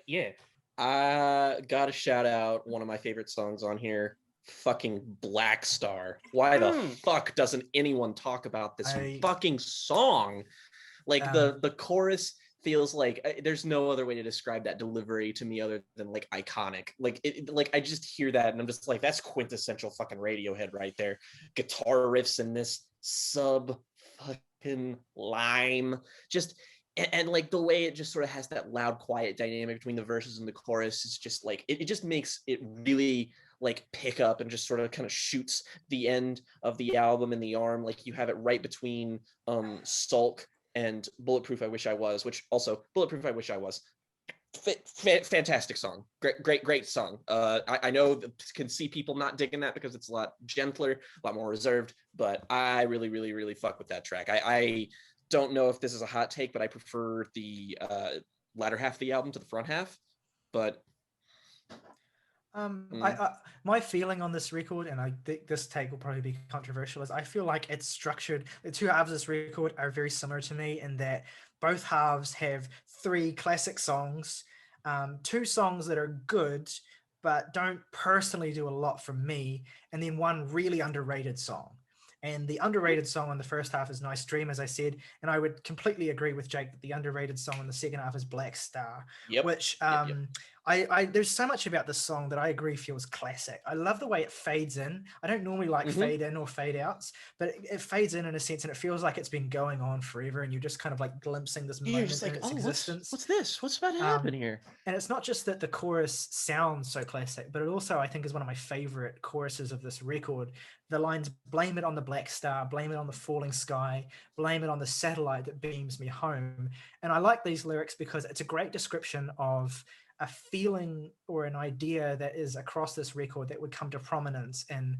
yeah, I gotta shout out one of my favorite songs on here, fucking Black Star. Why the fuck doesn't anyone talk about this fucking song? Like the chorus feels like there's no other way to describe that delivery to me other than like iconic. Like like I just hear that and I'm just like, that's quintessential fucking Radiohead right there. Guitar riffs in this sub fucking lime, just and like the way it just sort of has that loud quiet dynamic between the verses and the chorus is just like it just makes it really like pick up and just sort of kind of shoots the end of the album in the arm. Like you have it right between Sulk and Bulletproof I Wish I Was, which also Bulletproof I Wish I Was, fantastic song, great song. I know can see people not digging that because it's a lot gentler, a lot more reserved, but I really fuck with that track. I don't know if this is a hot take, but I prefer the latter half of the album to the front half. But my feeling on this record, and I think this take will probably be controversial, is I feel like it's structured. The two halves of this record are very similar to me in that both halves have three classic songs, two songs that are good but don't personally do a lot for me, and then one really underrated song. And the underrated song on the first half is Nice Dream, as I said. And I would completely agree with Jake that the underrated song on the second half is Black Star, which there's so much about this song that I agree feels classic. I love the way it fades in. I don't normally like fade in or fade outs, but it fades in a sense, and it feels like it's been going on forever. And you're just kind of like glimpsing this moment in its existence. What's this? What's about to happen here? And it's not just that the chorus sounds so classic, but it also, I think, is one of my favorite choruses of this record. The lines, blame it on the black star, blame it on the falling sky, blame it on the satellite that beams me home. And I like these lyrics because it's a great description of a feeling or an idea that is across this record that would come to prominence in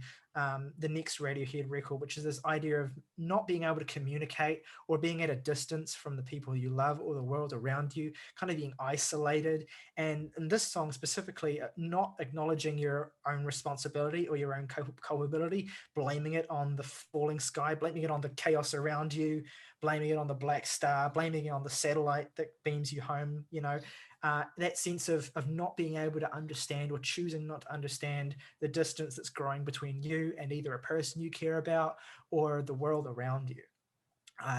the next Radiohead record, which is this idea of not being able to communicate or being at a distance from the people you love or the world around you, kind of being isolated. And in this song specifically, not acknowledging your own responsibility or your own culpability, blaming it on the falling sky, blaming it on the chaos around you, blaming it on the black star, blaming it on the satellite that beams you home, that sense of not being able to understand or choosing not to understand the distance that's growing between you and either a person you care about or the world around you.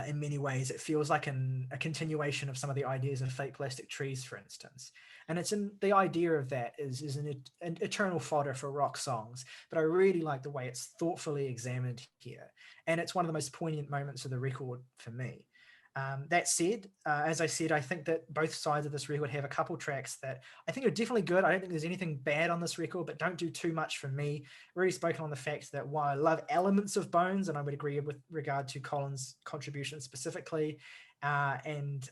In many ways, it feels like a continuation of some of the ideas of Fake Plastic Trees, for instance. And it's in the idea of that is an eternal fodder for rock songs. But I really like the way it's thoughtfully examined here. And it's one of the most poignant moments of the record for me. That said, as I said, I think that both sides of this record have a couple tracks that I think are definitely good. I don't think there's anything bad on this record, but don't do too much for me. Really spoken on the fact that while I love elements of Bones, and I would agree with regard to Colin's contribution specifically, and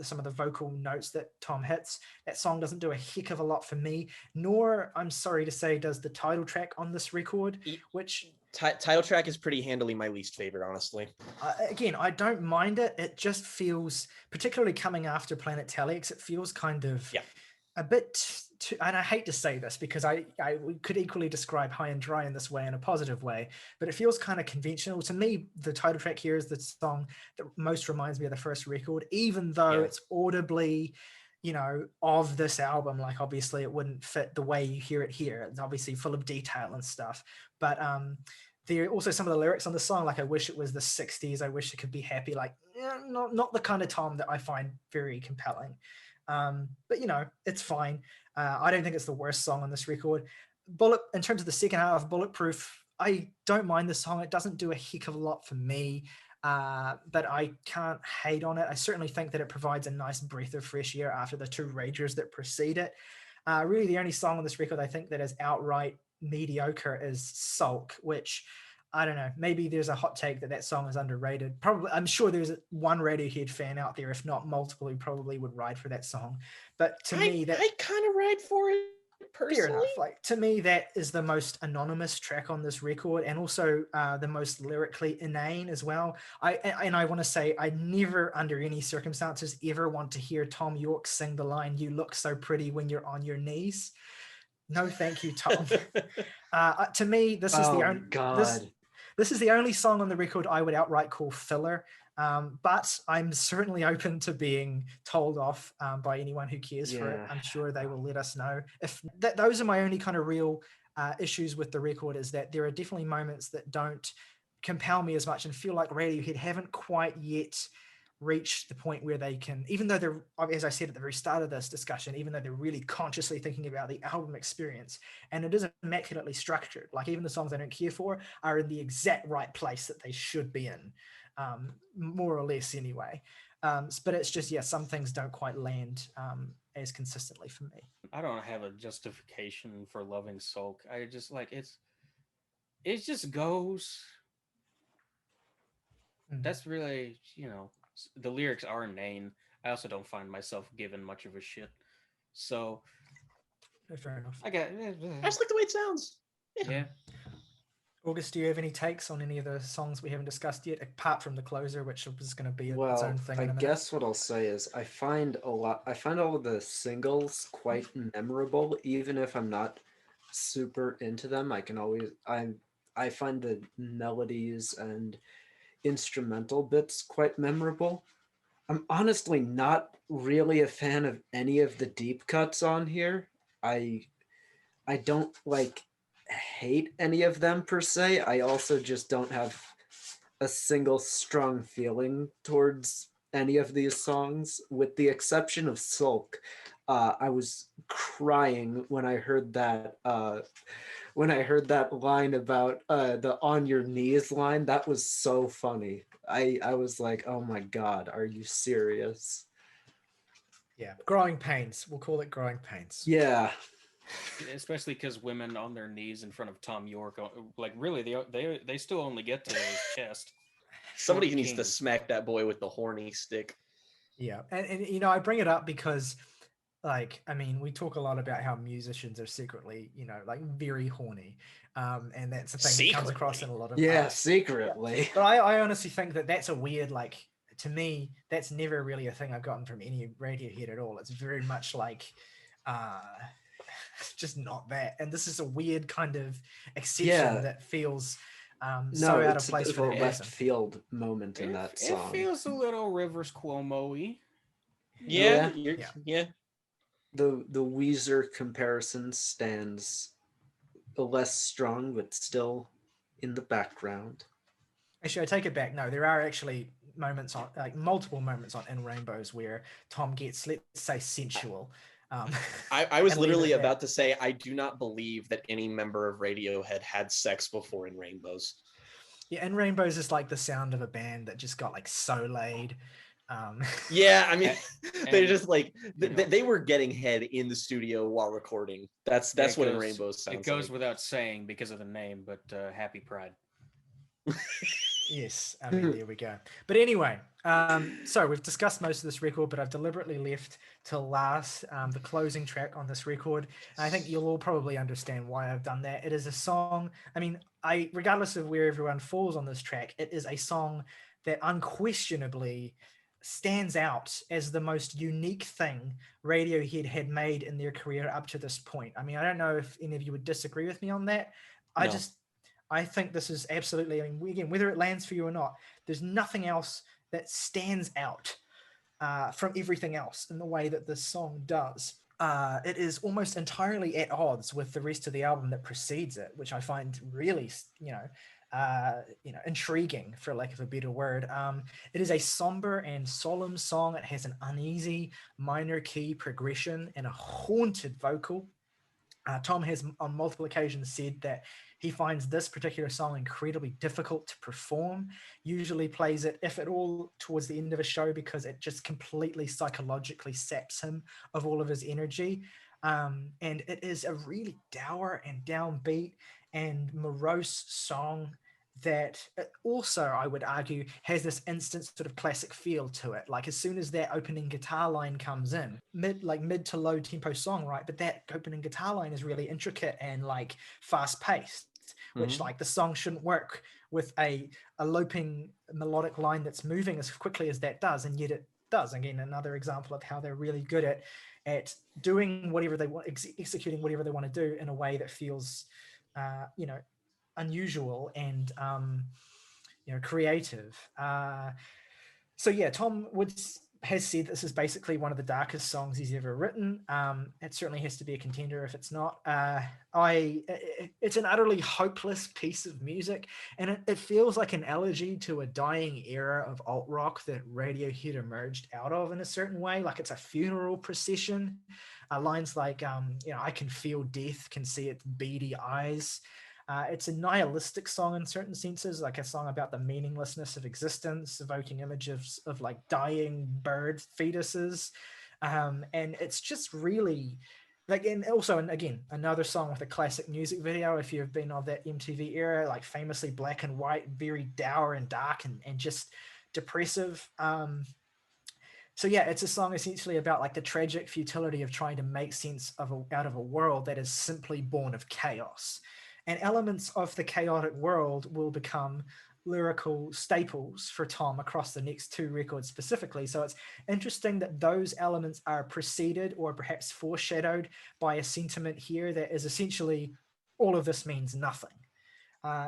some of the vocal notes that Tom hits, that song doesn't do a heck of a lot for me, nor, I'm sorry to say, does the title track on this record, which... Title track is pretty handily my least favorite, honestly. Again, I don't mind it. It just feels, particularly coming after Planet Telex, it feels kind of a bit too, and I hate to say this because I could equally describe High and Dry in this way, in a positive way, but it feels kind of conventional. To me, the title track here is the song that most reminds me of the first record, even though it's audibly, of this album. Like, obviously it wouldn't fit the way you hear it here. It's obviously full of detail and stuff. But there are also some of the lyrics on the song, like, I wish it was the 60s, I wish it could be happy. Like, not the kind of Tom that I find very compelling. But it's fine. I don't think it's the worst song on this record. In terms of the second half, Bulletproof, I don't mind the song. It doesn't do a heck of a lot for me. But I can't hate on it. I certainly think that it provides a nice breath of fresh air after the two ragers that precede it. Really, the only song on this record I think that is outright mediocre is Sulk, which, I don't know, maybe there's a hot take that song is underrated. Probably, I'm sure there's one Radiohead fan out there, if not multiple, who probably would ride for that song. But to me, I kind of ride for it. Personally. Fair enough. Like, to me, that is the most anonymous track on this record, and also the most lyrically inane as well. I want to say, I never, under any circumstances, ever want to hear Tom York sing the line, "You look so pretty when you're on your knees." No, thank you, Tom. To me, this is the only this is the only song on the record I would outright call filler. But I'm certainly open to being told off by anyone who cares for it. I'm sure they will let us know. If those are my only kind of real issues with the record, is that there are definitely moments that don't compel me as much and feel like Radiohead haven't quite yet reached the point where they can, even though they're, as I said at the very start of this discussion, even though they're really consciously thinking about the album experience, and it is immaculately structured, like even the songs I don't care for are in the exact right place that they should be in. More or less anyway. But it's just, some things don't quite land as consistently for me. I don't have a justification for loving Sulk. I just like it just goes. That's really, the lyrics are inane. I also don't find myself given much of a shit. So fair enough. I just like the way it sounds. Yeah. August, do you have any takes on any of the songs we haven't discussed yet, apart from the closer, which is going to be its own thing? I guess what I'll say is I find all of the singles quite memorable, even if I'm not super into them. I find the melodies and instrumental bits quite memorable. I'm honestly not really a fan of any of the deep cuts on here. I don't hate any of them per se. I also just don't have a single strong feeling towards any of these songs, with the exception of Sulk. I was crying when I heard that line about the "on your knees" line. That was so funny. I was like, oh my god, are you serious? Yeah, growing pains. We'll call it growing pains. Yeah. Especially because women on their knees in front of Tom York, really, they still only get to his chest. Somebody needs to smack that boy with the horny stick. Yeah, and I bring it up because, we talk a lot about how musicians are secretly, very horny, and that's a thing that comes across in a lot of secretly. Yeah. But I honestly think that that's a weird, to me, that's never really a thing I've gotten from any Radiohead at all. It's very much just not that, and this is a weird kind of exception that feels so out of place for a left field moment in that song. It feels a little Rivers Cuomo-y. Yeah. The Weezer comparison stands less strong, but still in the background. Actually, I take it back. No, there are actually moments on, multiple moments on In Rainbows where Tom gets, let's say, sensual. I was literally about to say, I do not believe that any member of Radiohead had sex before In Rainbows. Yeah, In Rainbows is like the sound of a band that just got so laid. They're just they were getting head in the studio while recording. That's what In Rainbows sounds like. It goes without saying because of the name, but Happy Pride. Yes, there we go. But anyway, so we've discussed most of this record, but I've deliberately left till last the closing track on this record. And I think you'll all probably understand why I've done that. It is a song, regardless of where everyone falls on this track, it is a song that unquestionably stands out as the most unique thing Radiohead had made in their career up to this point. I don't know if any of you would disagree with me on that. No. I think this is absolutely, again, whether it lands for you or not, there's nothing else that stands out from everything else in the way that this song does. It is almost entirely at odds with the rest of the album that precedes it, which I find really, intriguing, for lack of a better word. It is a somber and solemn song. It has an uneasy minor key progression and a haunted vocal. Tom has on multiple occasions said that he finds this particular song incredibly difficult to perform, usually plays it, if at all, towards the end of a show because it just completely psychologically saps him of all of his energy. And it is a really dour and downbeat and morose song that also, I would argue, has this instant sort of classic feel to it. Like as soon as that opening guitar line comes in, mid to low tempo song, right? But that opening guitar line is really intricate and like fast paced, which like the song shouldn't work with a looping melodic line that's moving as quickly as that does, and yet it does. Again, another example of how they're really good at doing whatever they want, executing whatever they want to do in a way that feels, unusual and creative. So yeah, Tom has said this is basically one of the darkest songs he's ever written. It certainly has to be a contender if it's not. It's an utterly hopeless piece of music, and it feels like an elegy to a dying era of alt rock that Radiohead emerged out of in a certain way. Like it's a funeral procession. Lines like, I can feel death, can see its beady eyes. It's a nihilistic song in certain senses, like a song about the meaninglessness of existence, evoking images of like dying bird fetuses. And it's just really like, and also, and again, another song with a classic music video. If you've been of that MTV era, like famously black and white, very dour and dark and just depressive. So yeah, it's a song essentially about like the tragic futility of trying to make sense out of a world that is simply born of chaos. And elements of the chaotic world will become lyrical staples for Tom across the next two records specifically. So it's interesting that those elements are preceded or perhaps foreshadowed by a sentiment here that is essentially all of this means nothing.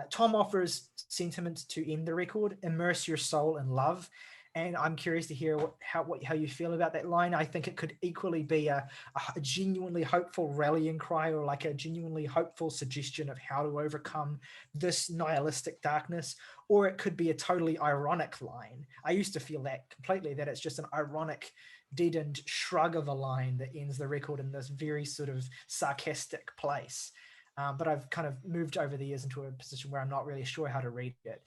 Tom offers sentiment to end the record: immerse your soul in love. And I'm curious to hear how you feel about that line. I think it could equally be a genuinely hopeful rallying cry, or like a genuinely hopeful suggestion of how to overcome this nihilistic darkness, or it could be a totally ironic line. I used to feel that completely, that it's just an ironic, deadened shrug of a line that ends the record in this very sort of sarcastic place. But I've kind of moved over the years into a position where I'm not really sure how to read it.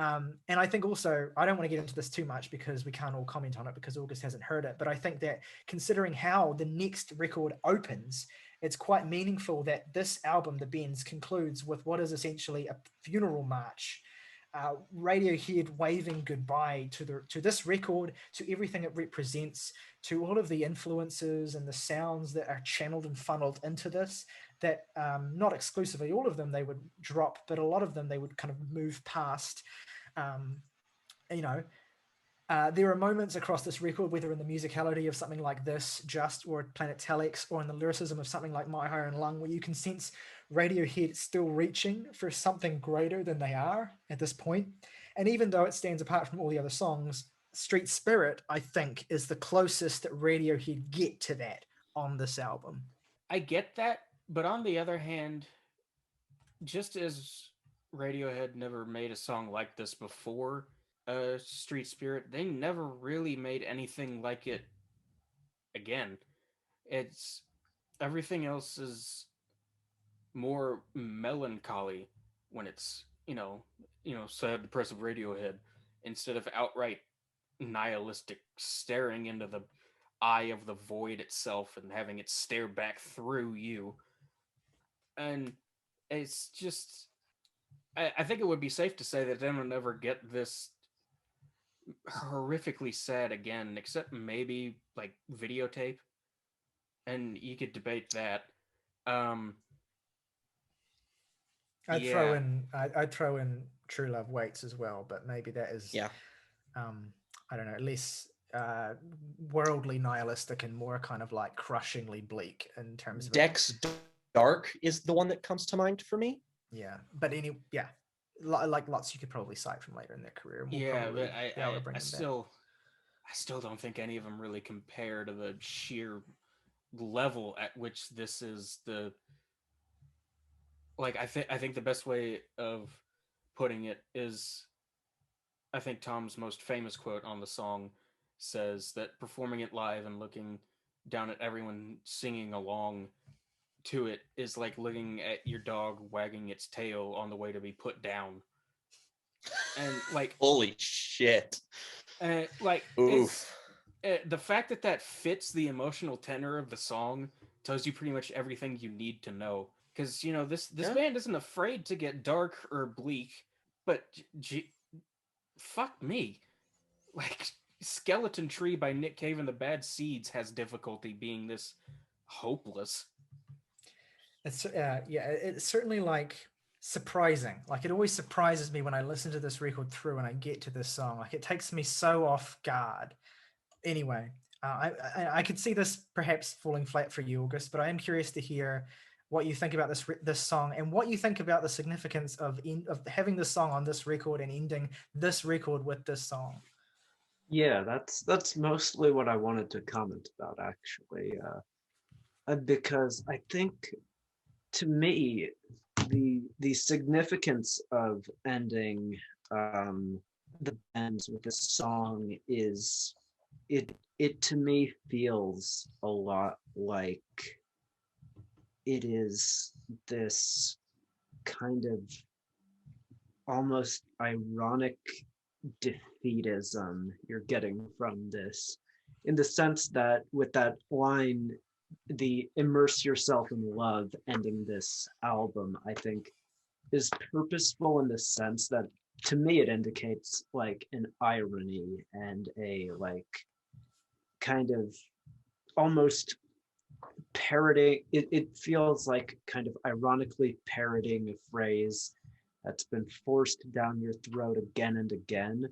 And I think also, I don't want to get into this too much because we can't all comment on it because August hasn't heard it, but I think that considering how the next record opens, it's quite meaningful that this album, The Bends, concludes with what is essentially a funeral march. Radiohead waving goodbye to this record, to everything it represents, to all of the influences and the sounds that are channeled and funneled into this, that not exclusively all of them they would drop, but a lot of them they would kind of move past. There are moments across this record, whether in the musicality of something like this, Just, or Planet Telex, or in the lyricism of something like My Iron Lung, where you can sense Radiohead still reaching for something greater than they are at this point. And even though it stands apart from all the other songs, Street Spirit, I think, is the closest that Radiohead get to that on this album. I get that, but on the other hand, just as Radiohead never made a song like this before, Street Spirit, they never really made anything like it again. It's everything else is more melancholy when it's sad, depressive Radiohead instead of outright nihilistic staring into the eye of the void itself and having it stare back through you. And it's just, I think it would be safe to say that then we'll never get this horrifically sad again, except maybe like videotape, and you could debate that. Um, I'd yeah, throw in True Love Waits as well, but maybe that is, Yeah. I don't know, less worldly nihilistic and more kind of like crushingly bleak in terms of Dex Dark is the one that comes to mind for me. but like lots you could probably cite from later in their career. yeah, but I I still, I still don't think any of them really compare to the sheer level at which this is the like. I think the best way of putting it is, I think Tom's most famous quote on the song says that performing it live and looking down at everyone singing along to it is like looking at your dog wagging its tail on the way to be put down. And like, Holy shit. like it's Oof. the fact that that fits the emotional tenor of the song tells you pretty much everything you need to know. Because you know this Yeah. band isn't afraid to get dark or bleak, but fuck me, like Skeleton Tree by Nick Cave and the Bad Seeds has difficulty being this hopeless. It's it's certainly like surprising. Like it always surprises me when I listen to this record through and I get to this song. Like it takes me so off guard. Anyway, I could see this perhaps falling flat for you, August, but I am curious to hear what you think about this song and what you think about the significance of having this song on this record and ending this record with this song. Yeah, that's mostly what I wanted to comment about, actually, because I think, to me, the significance of ending the bands with a song is, it to me feels a lot like it is this kind of almost ironic defeatism you're getting from this, in the sense that with that line, the immerse yourself in love ending this album, I think is purposeful in the sense that, to me, it indicates like an irony and a like kind of almost parroting. It feels like kind of ironically parroting a phrase that's been forced down your throat again and again,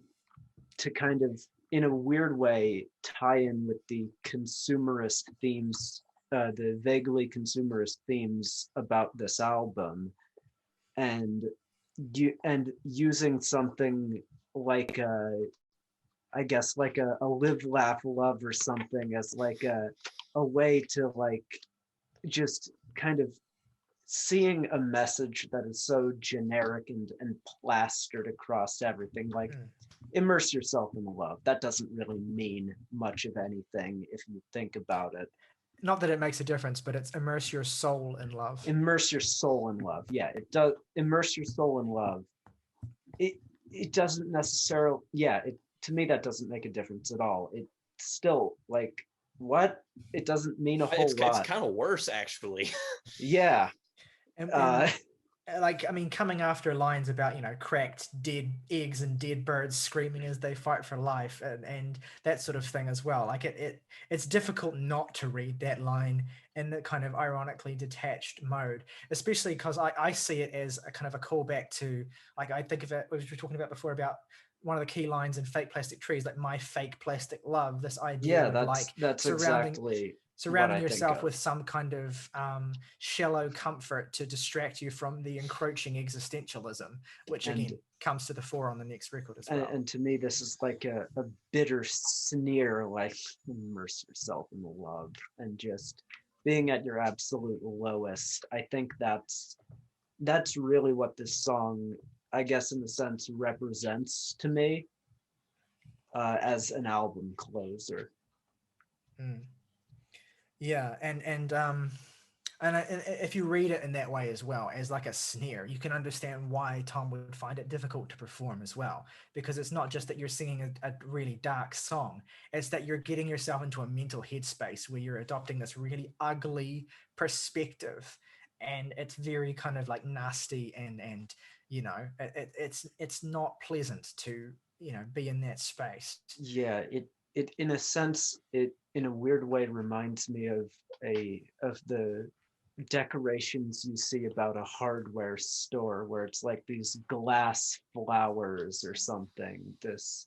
to kind of, in a weird way, tie in with the consumerist themes, the vaguely consumerist themes about this album, and using something like I guess like a live, laugh, love or something as like a way to like just kind of seeing a message that is so generic and plastered across everything, like immerse yourself in love. That doesn't really mean much of anything if you think about it. Not that it makes a difference, but it's immerse your soul in love. Immerse your soul in love. Yeah, it does. Immerse your soul in love. It doesn't necessarily. Yeah, it, to me, that doesn't make a difference at all. It still, like, what? It doesn't mean a whole lot. It's kind of worse, actually. Yeah. And like, I mean, coming after lines about, you know, cracked dead eggs and dead birds screaming as they fight for life and that sort of thing as well. Like it's difficult not to read that line in the kind of ironically detached mode, especially because I see it as a kind of a callback to, like, I think of it, we were talking about before about one of the key lines in Fake Plastic Trees, like my fake plastic love, this idea of like that's exactly surrounding yourself with some kind of shallow comfort to distract you from the encroaching existentialism, which again comes to the fore on the next record as well. And to me, this is like a bitter sneer, like immerse yourself in the love and just being at your absolute lowest. I think that's really what this song, I guess, in a sense, represents to me as an album closer. Yeah, and if you read it in that way as well, as like a sneer, you can understand why Tom would find it difficult to perform as well, because it's not just that you're singing a really dark song, it's that you're getting yourself into a mental headspace where you're adopting this really ugly perspective, and it's very kind of like nasty and you know, it's not pleasant to, you know, be in that space. Yeah, it in a sense, it in a weird way reminds me of the decorations you see about a hardware store, where it's like these glass flowers or something, this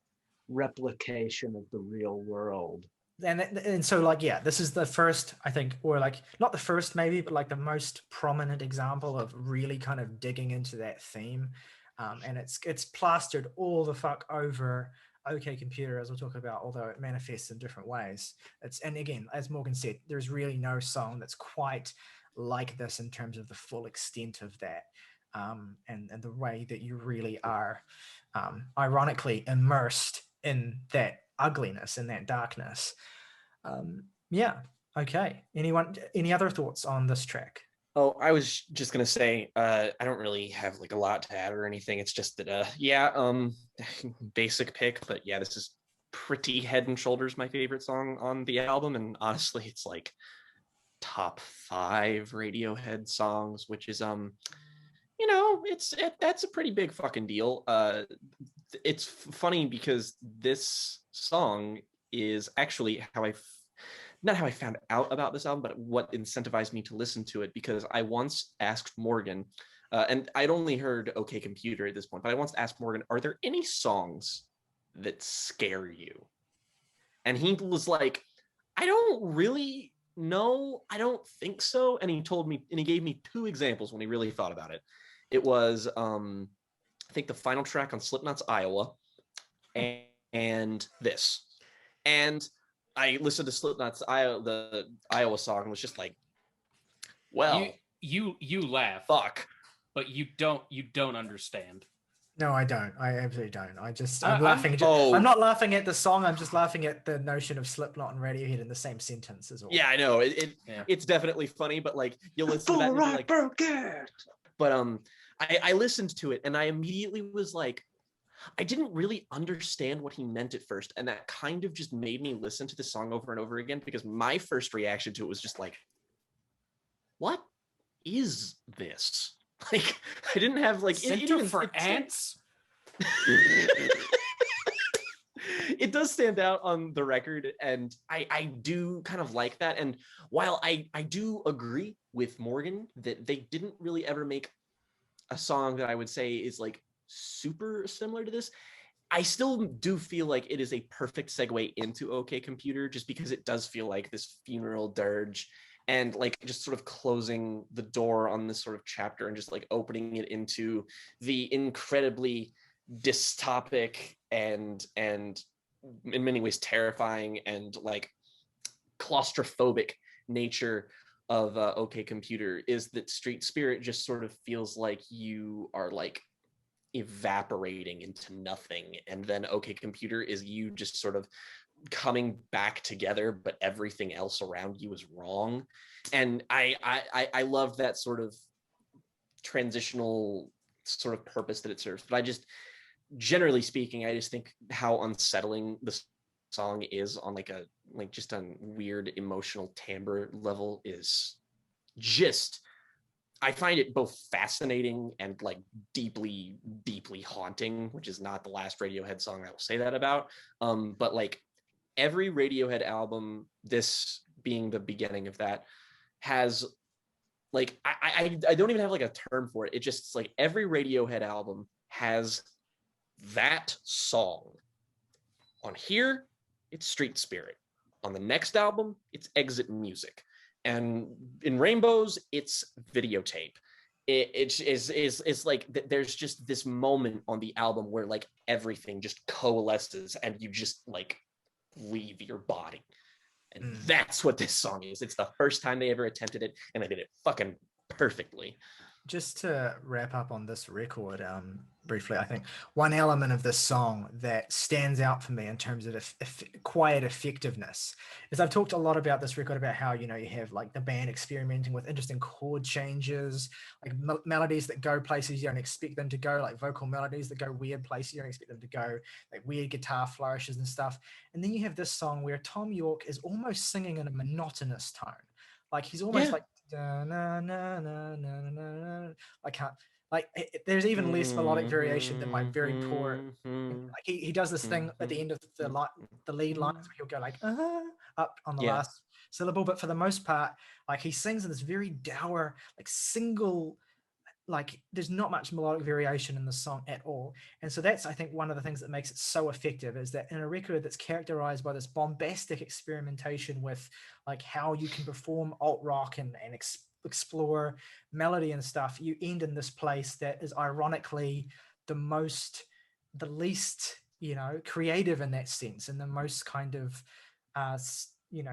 replication of the real world. And so, like, yeah, this is the first, I think, or like not the first maybe, but like the most prominent example of really kind of digging into that theme. And it's plastered all the fuck over OK Computer, as we'll talk about, although it manifests in different ways. And again, as Morgan said, there's really no song that's quite like this in terms of the full extent of that, and the way that you really are ironically immersed in that ugliness and that darkness. Yeah. Okay. Any other thoughts on this track? Oh, I was just gonna say, I don't really have like a lot to add or anything. It's just that, basic pick, but yeah, this is pretty head and shoulders my favorite song on the album, and honestly, it's like top 5 Radiohead songs, which is that's a pretty big fucking deal. It's funny because this song is actually not how I found out about this album, but what incentivized me to listen to it, because I once asked Morgan, and I'd only heard OK Computer at this point, but I once asked Morgan, are there any songs that scare you? And he was like, I don't really know. I don't think so. And he told me, and he gave me 2 examples when he really thought about it. It was, I think the final track on Slipknot's Iowa, and this. And I listened to Slipknot's the Iowa song and was just like, well, you laugh, fuck, but you don't understand. No, I don't. I absolutely don't. I'm laughing. I'm not laughing at the song. I'm just laughing at the notion of Slipknot and Radiohead in the same sentence as well. Yeah, I know. It's definitely funny, but like you listen to that and you're like, broke it. But I listened to it and I immediately was like, I didn't really understand what he meant at first, and that kind of just made me listen to the song over and over again, because my first reaction to it was just like, what is this? Like, I didn't have like Center for Ants. It does stand out on the record, and I do kind of like that. And while I do agree with Morgan that they didn't really ever make a song that I would say is like super similar to this, I still do feel like it is a perfect segue into OK Computer, just because it does feel like this funeral dirge, and like just sort of closing the door on this sort of chapter and just like opening it into the incredibly dystopic and in many ways terrifying and like claustrophobic nature of OK Computer, is that Street Spirit just sort of feels like you are like evaporating into nothing, and then OK Computer is you just sort of coming back together, but everything else around you is wrong. And I love that sort of transitional sort of purpose that it serves. But I just, generally speaking, I just think how unsettling the song is on just on weird emotional timbre level is just, I find it both fascinating and like deeply, deeply haunting, which is not the last Radiohead song I will say that about. But like every Radiohead album, this being the beginning of that, has like, I don't even have like a term for it. It just, it's like every Radiohead album has that song. On here, it's Street Spirit. On the next album, it's Exit Music. And in Rainbows, it's Videotape. It's like there's just this moment on the album where like everything just coalesces and you just like leave your body. And that's what this song is. It's the first time they ever attempted it, and they did it fucking perfectly. Just to wrap up on this record, briefly, I think one element of this song that stands out for me in terms of quiet effectiveness is, I've talked a lot about this record about how, you have like the band experimenting with interesting chord changes, like melodies that go places you don't expect them to go, like vocal melodies that go weird places you don't expect them to go, like weird guitar flourishes and stuff. And then you have this song where Tom York is almost singing in a monotonous tone. Like he's almost like, da, na, na, na, na, na, na. I can't, like there's even less melodic variation than my very poor, like he does this thing at the end of the lead lines where he'll go like up on the last syllable, but for the most part, like he sings in this very dour, like single, like there's not much melodic variation in the song at all. And so that's, I think, one of the things that makes it so effective, is that in a record that's characterized by this bombastic experimentation with like how you can perform alt rock and explore melody and stuff, you end in this place that is ironically the least creative in that sense, and the most kind of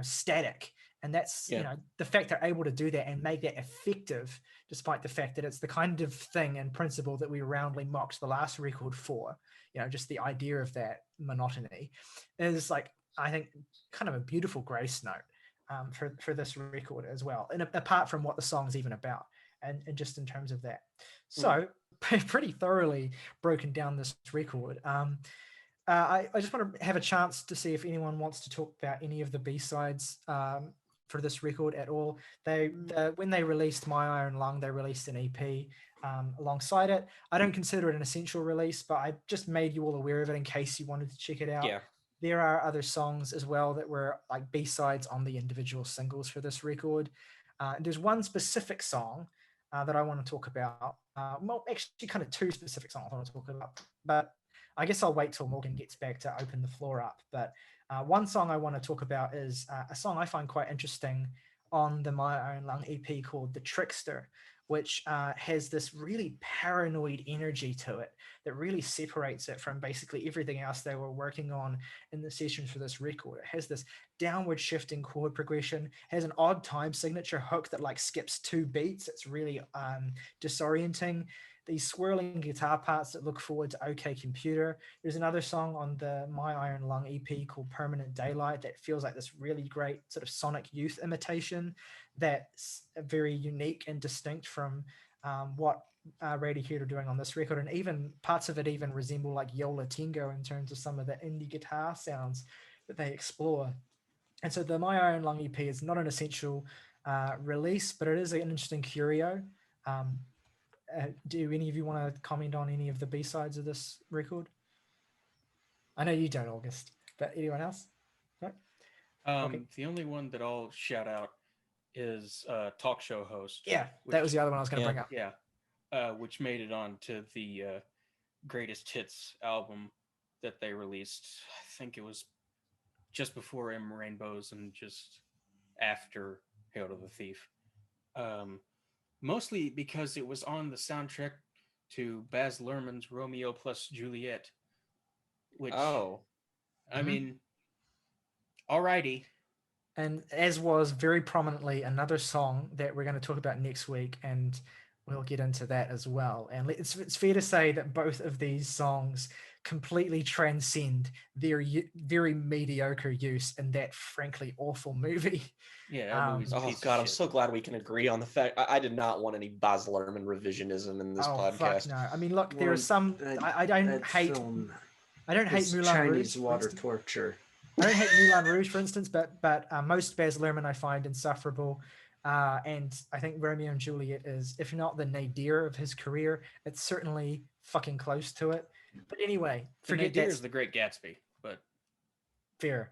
static. And that's the fact they're able to do that and make that effective, despite the fact that it's the kind of thing and principle that we roundly mocked the last record for. Just the idea of that monotony is, like, I think, kind of a beautiful grace note for this record as well, and apart from what the song's even about, and just in terms of that. So pretty thoroughly broken down this record. I just want to have a chance to see if anyone wants to talk about any of the B-sides for this record at all. When they released My Iron Lung, they released an EP alongside it. I don't consider it an essential release, but I just made you all aware of it in case you wanted to check it out. Yeah. There are other songs as well that were like B-sides on the individual singles for this record. There's one specific song that I want to talk about. Well, actually, kind of two specific songs I want to talk about, but I guess I'll wait till Morgan gets back to open the floor up. But one song I want to talk about is a song I find quite interesting on the My Own Lung EP called The Trickster, which has this really paranoid energy to it that really separates it from basically everything else they were working on in the sessions for this record. It has this downward shifting chord progression, has an odd time signature hook that like skips 2 beats. It's really disorienting. These swirling guitar parts that look forward to OK Computer. There's another song on the My Iron Lung EP called Permanent Daylight that feels like this really great sort of Sonic Youth imitation that's very unique and distinct from what Radiohead are doing on this record. And even parts of it even resemble like Yo La Tengo in terms of some of the indie guitar sounds that they explore. And so the My Iron Lung EP is not an essential release, but it is an interesting curio. Do any of you want to comment on any of the B-sides of this record? I know you don't, August, but anyone else? No? Okay. The only one that I'll shout out is talk show host. Yeah, that was the other one I was going to bring up. Yeah, which made it on to the greatest hits album that they released. I think it was just before M Rainbows and just after Hail to the Thief. Mostly because it was on the soundtrack to Baz Luhrmann's Romeo plus Juliet. Which, I mean, alrighty. And as was very prominently another song that we're going to talk about next week, and we'll get into that as well. And it's fair to say that both of these songs completely transcend their very mediocre use in that frankly awful movie. Yeah. Oh God, I'm so glad we can agree on the fact. I did not want any Baz Luhrmann revisionism in this podcast. Fuck no. I mean, look, there are some. I don't hate. I don't hate Moulin Chinese Rouge, water torture. I don't hate Moulin Rouge, for instance, but most Baz Luhrmann I find insufferable. And I think Romeo and Juliet is, if not the nadir of his career, it's certainly fucking close to it. But anyway, forget that. Is The Great Gatsby, but fair.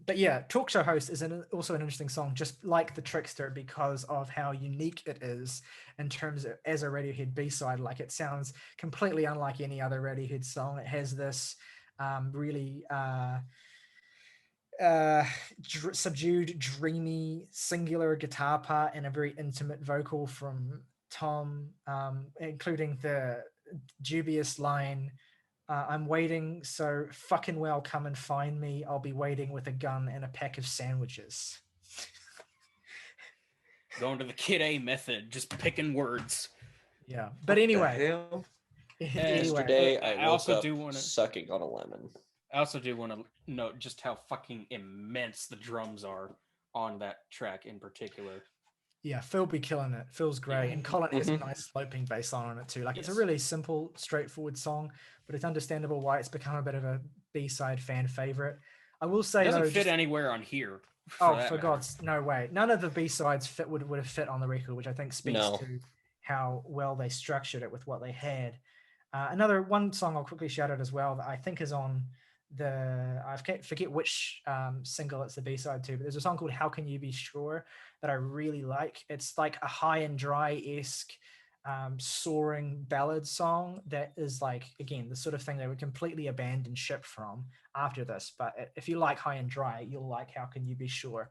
But yeah, Talk Show Host is also an interesting song, just like The Trickster, because of how unique it is in terms of as a Radiohead B-side. Like, it sounds completely unlike any other Radiohead song. It has this really subdued, dreamy, singular guitar part and a very intimate vocal from Tom, including the dubious line, I'm waiting, so fucking well come and find me. I'll be waiting with a gun and a pack of sandwiches. Going to the Kid A method, just picking words. Yeah, but anyway. Yesterday I also do want to sucking on a lemon. I also do want to note just how fucking immense the drums are on that track in particular. Yeah, Phil be killing it. Phil's great. And Colin has a nice sloping bass line on it too. Like, it's a really simple, straightforward song, but it's understandable why it's become a bit of a B-side fan favorite. I will say, it doesn't fit anywhere on here. For God's no way. None of the B-sides would have fit on the record, which I think speaks to how well they structured it with what they had. Another one song I'll quickly shout out as well that I think is on I forget which single it's the B-side to, but there's a song called How Can You Be Sure that I really like. It's like a High and Dry-esque soaring ballad song that is, like, again, the sort of thing they would completely abandon ship from after this. But if you like High and Dry, you'll like How Can You Be Sure.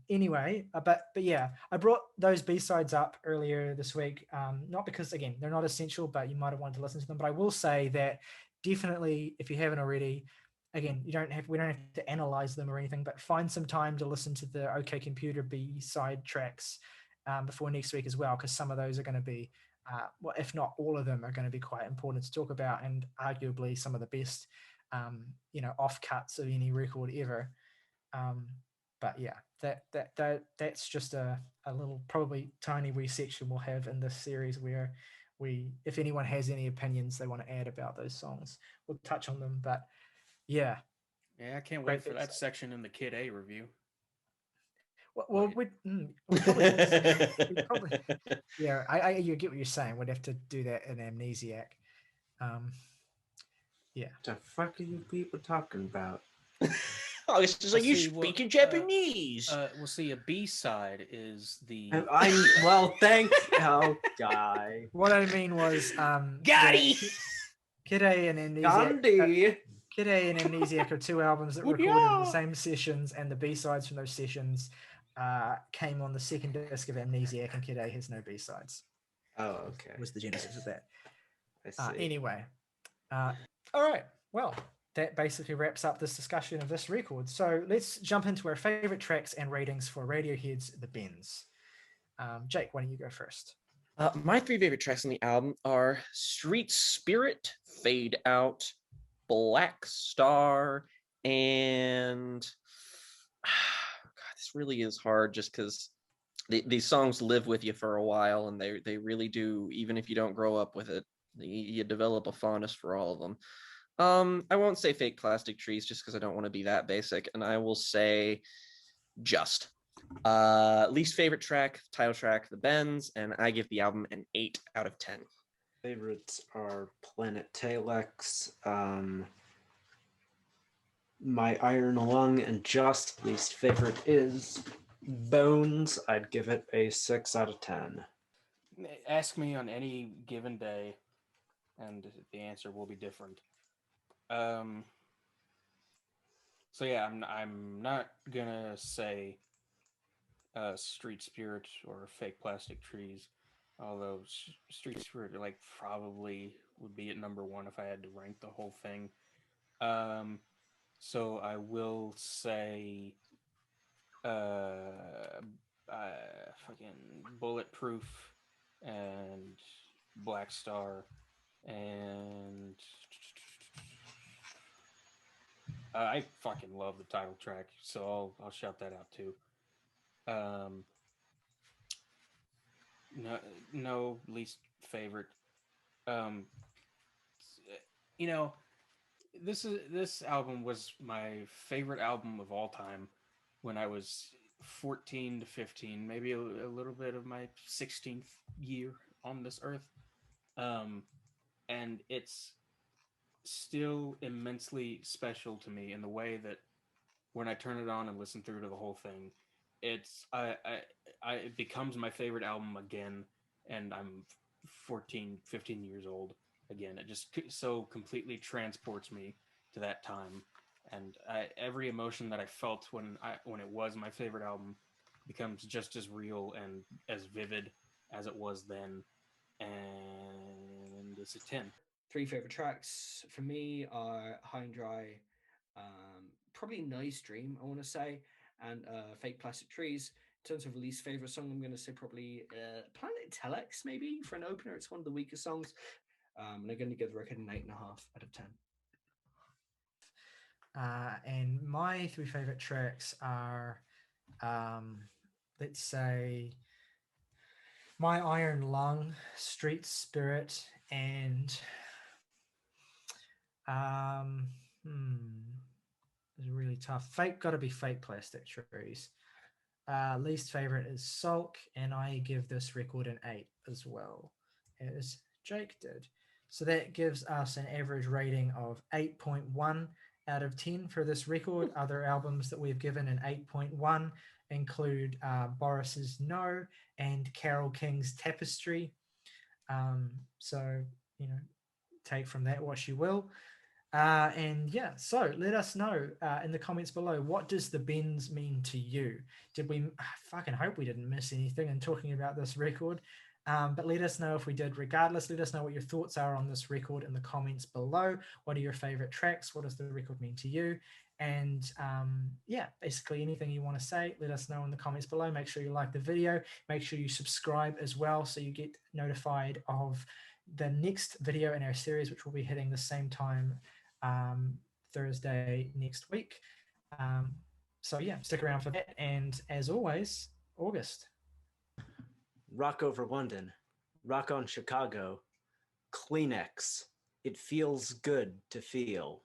Anyway, but yeah, I brought those B-sides up earlier this week, not because, again, they're not essential, but you might have wanted to listen to them. But I will say that definitely, if you haven't already, again, we don't have to analyze them or anything, but find some time to listen to the OK Computer B-side tracks before next week as well, because some of those are going to be, well, if not all of them, are going to be quite important to talk about, and arguably some of the best, offcuts of any record ever. But yeah, that's just a little, probably tiny wee section we'll have in this series where if anyone has any opinions they want to add about those songs, we'll touch on them. But yeah, I can't Great wait for that bits. section in the Kid A review. well we probably yeah, I you get what you're saying. We'd have to do that in Amnesiac. Yeah. The fuck are you people talking about? Oh, it's just like you See, well, speaking Japanese. We'll see. A B side is the Well, thank oh guy. What I mean was Gotti! Kid A and Amnesiac. Gandhi. Kid A and Amnesiac are two albums that recorded in the same sessions, and the B-sides from those sessions came on the second disc of Amnesiac, and Kid A has no B-sides. Oh, okay. Was the genesis of that. I see. Anyway, all right. Well, that basically wraps up this discussion of this record. So let's jump into our favorite tracks and ratings for Radiohead's The Bends. Jake, why don't you go first? My three favorite tracks on the album are Street Spirit, Fade Out, Black Star, and God, this really is hard just because these songs live with you for a while, and they really do. Even if you don't grow up with it, you develop a fondness for all of them. I won't say Fake Plastic Trees just because I don't want to be that basic, and I will say Just. Least favorite track, title track, The Bends, and I give the album an 8 out of 10. Favorites are Planet Telex, My Iron Lung, and Just. Least favorite is Bones. I'd give it a 6 out of 10. Ask me on any given day, and the answer will be different. So yeah, I'm not gonna say Street Spirit or Fake Plastic Trees, although Street Spirit probably would be at number one if I had to rank the whole thing. So I will say fucking Bulletproof and Black Star, and I fucking love the title track, so I'll shout that out too. No least favorite. This album was my favorite album of all time when I was 14 to 15, maybe a little bit of my 16th year on this earth. And it's still immensely special to me in the way that when I turn it on and listen through to the whole thing, it becomes my favorite album again, and I'm 14, 15 years old again. It just so completely transports me to that time, and every emotion that I felt when it was my favorite album becomes just as real and as vivid as it was then, and it's a 10. Three favorite tracks for me are High and Dry, probably Nice Dream, I want to say, and Fake Plastic Trees. In terms of least favorite song, I'm going to say probably Planet Telex, maybe for an opener. It's one of the weaker songs. And I'm going to give the record an 8.5 out of 10. And my three favorite tracks are, let's say, My Iron Lung, Street Spirit, and it's really tough. Got to be Fake Plastic Trees. Least favorite is Sulk, and I give this record an 8 as well, as Jake did. So that gives us an average rating of 8.1 out of 10 for this record. Other albums that we've given an 8.1 include Boris's No and Carole King's Tapestry. So, take from that what you will. And yeah, so let us know in the comments below, what does The Bends mean to you? Did we, I fucking hope we didn't miss anything in talking about this record. But let us know if we did. Regardless, let us know what your thoughts are on this record in the comments below. What are your favorite tracks? What does the record mean to you? And yeah, basically anything you want to say, let us know in the comments below. Make sure you like the video. Make sure you subscribe as well so you get notified of the next video in our series, which will be hitting the same time Thursday next week. So yeah, stick around for that. And as always, August. Rock over London, rock on Chicago, Kleenex. It feels good to feel.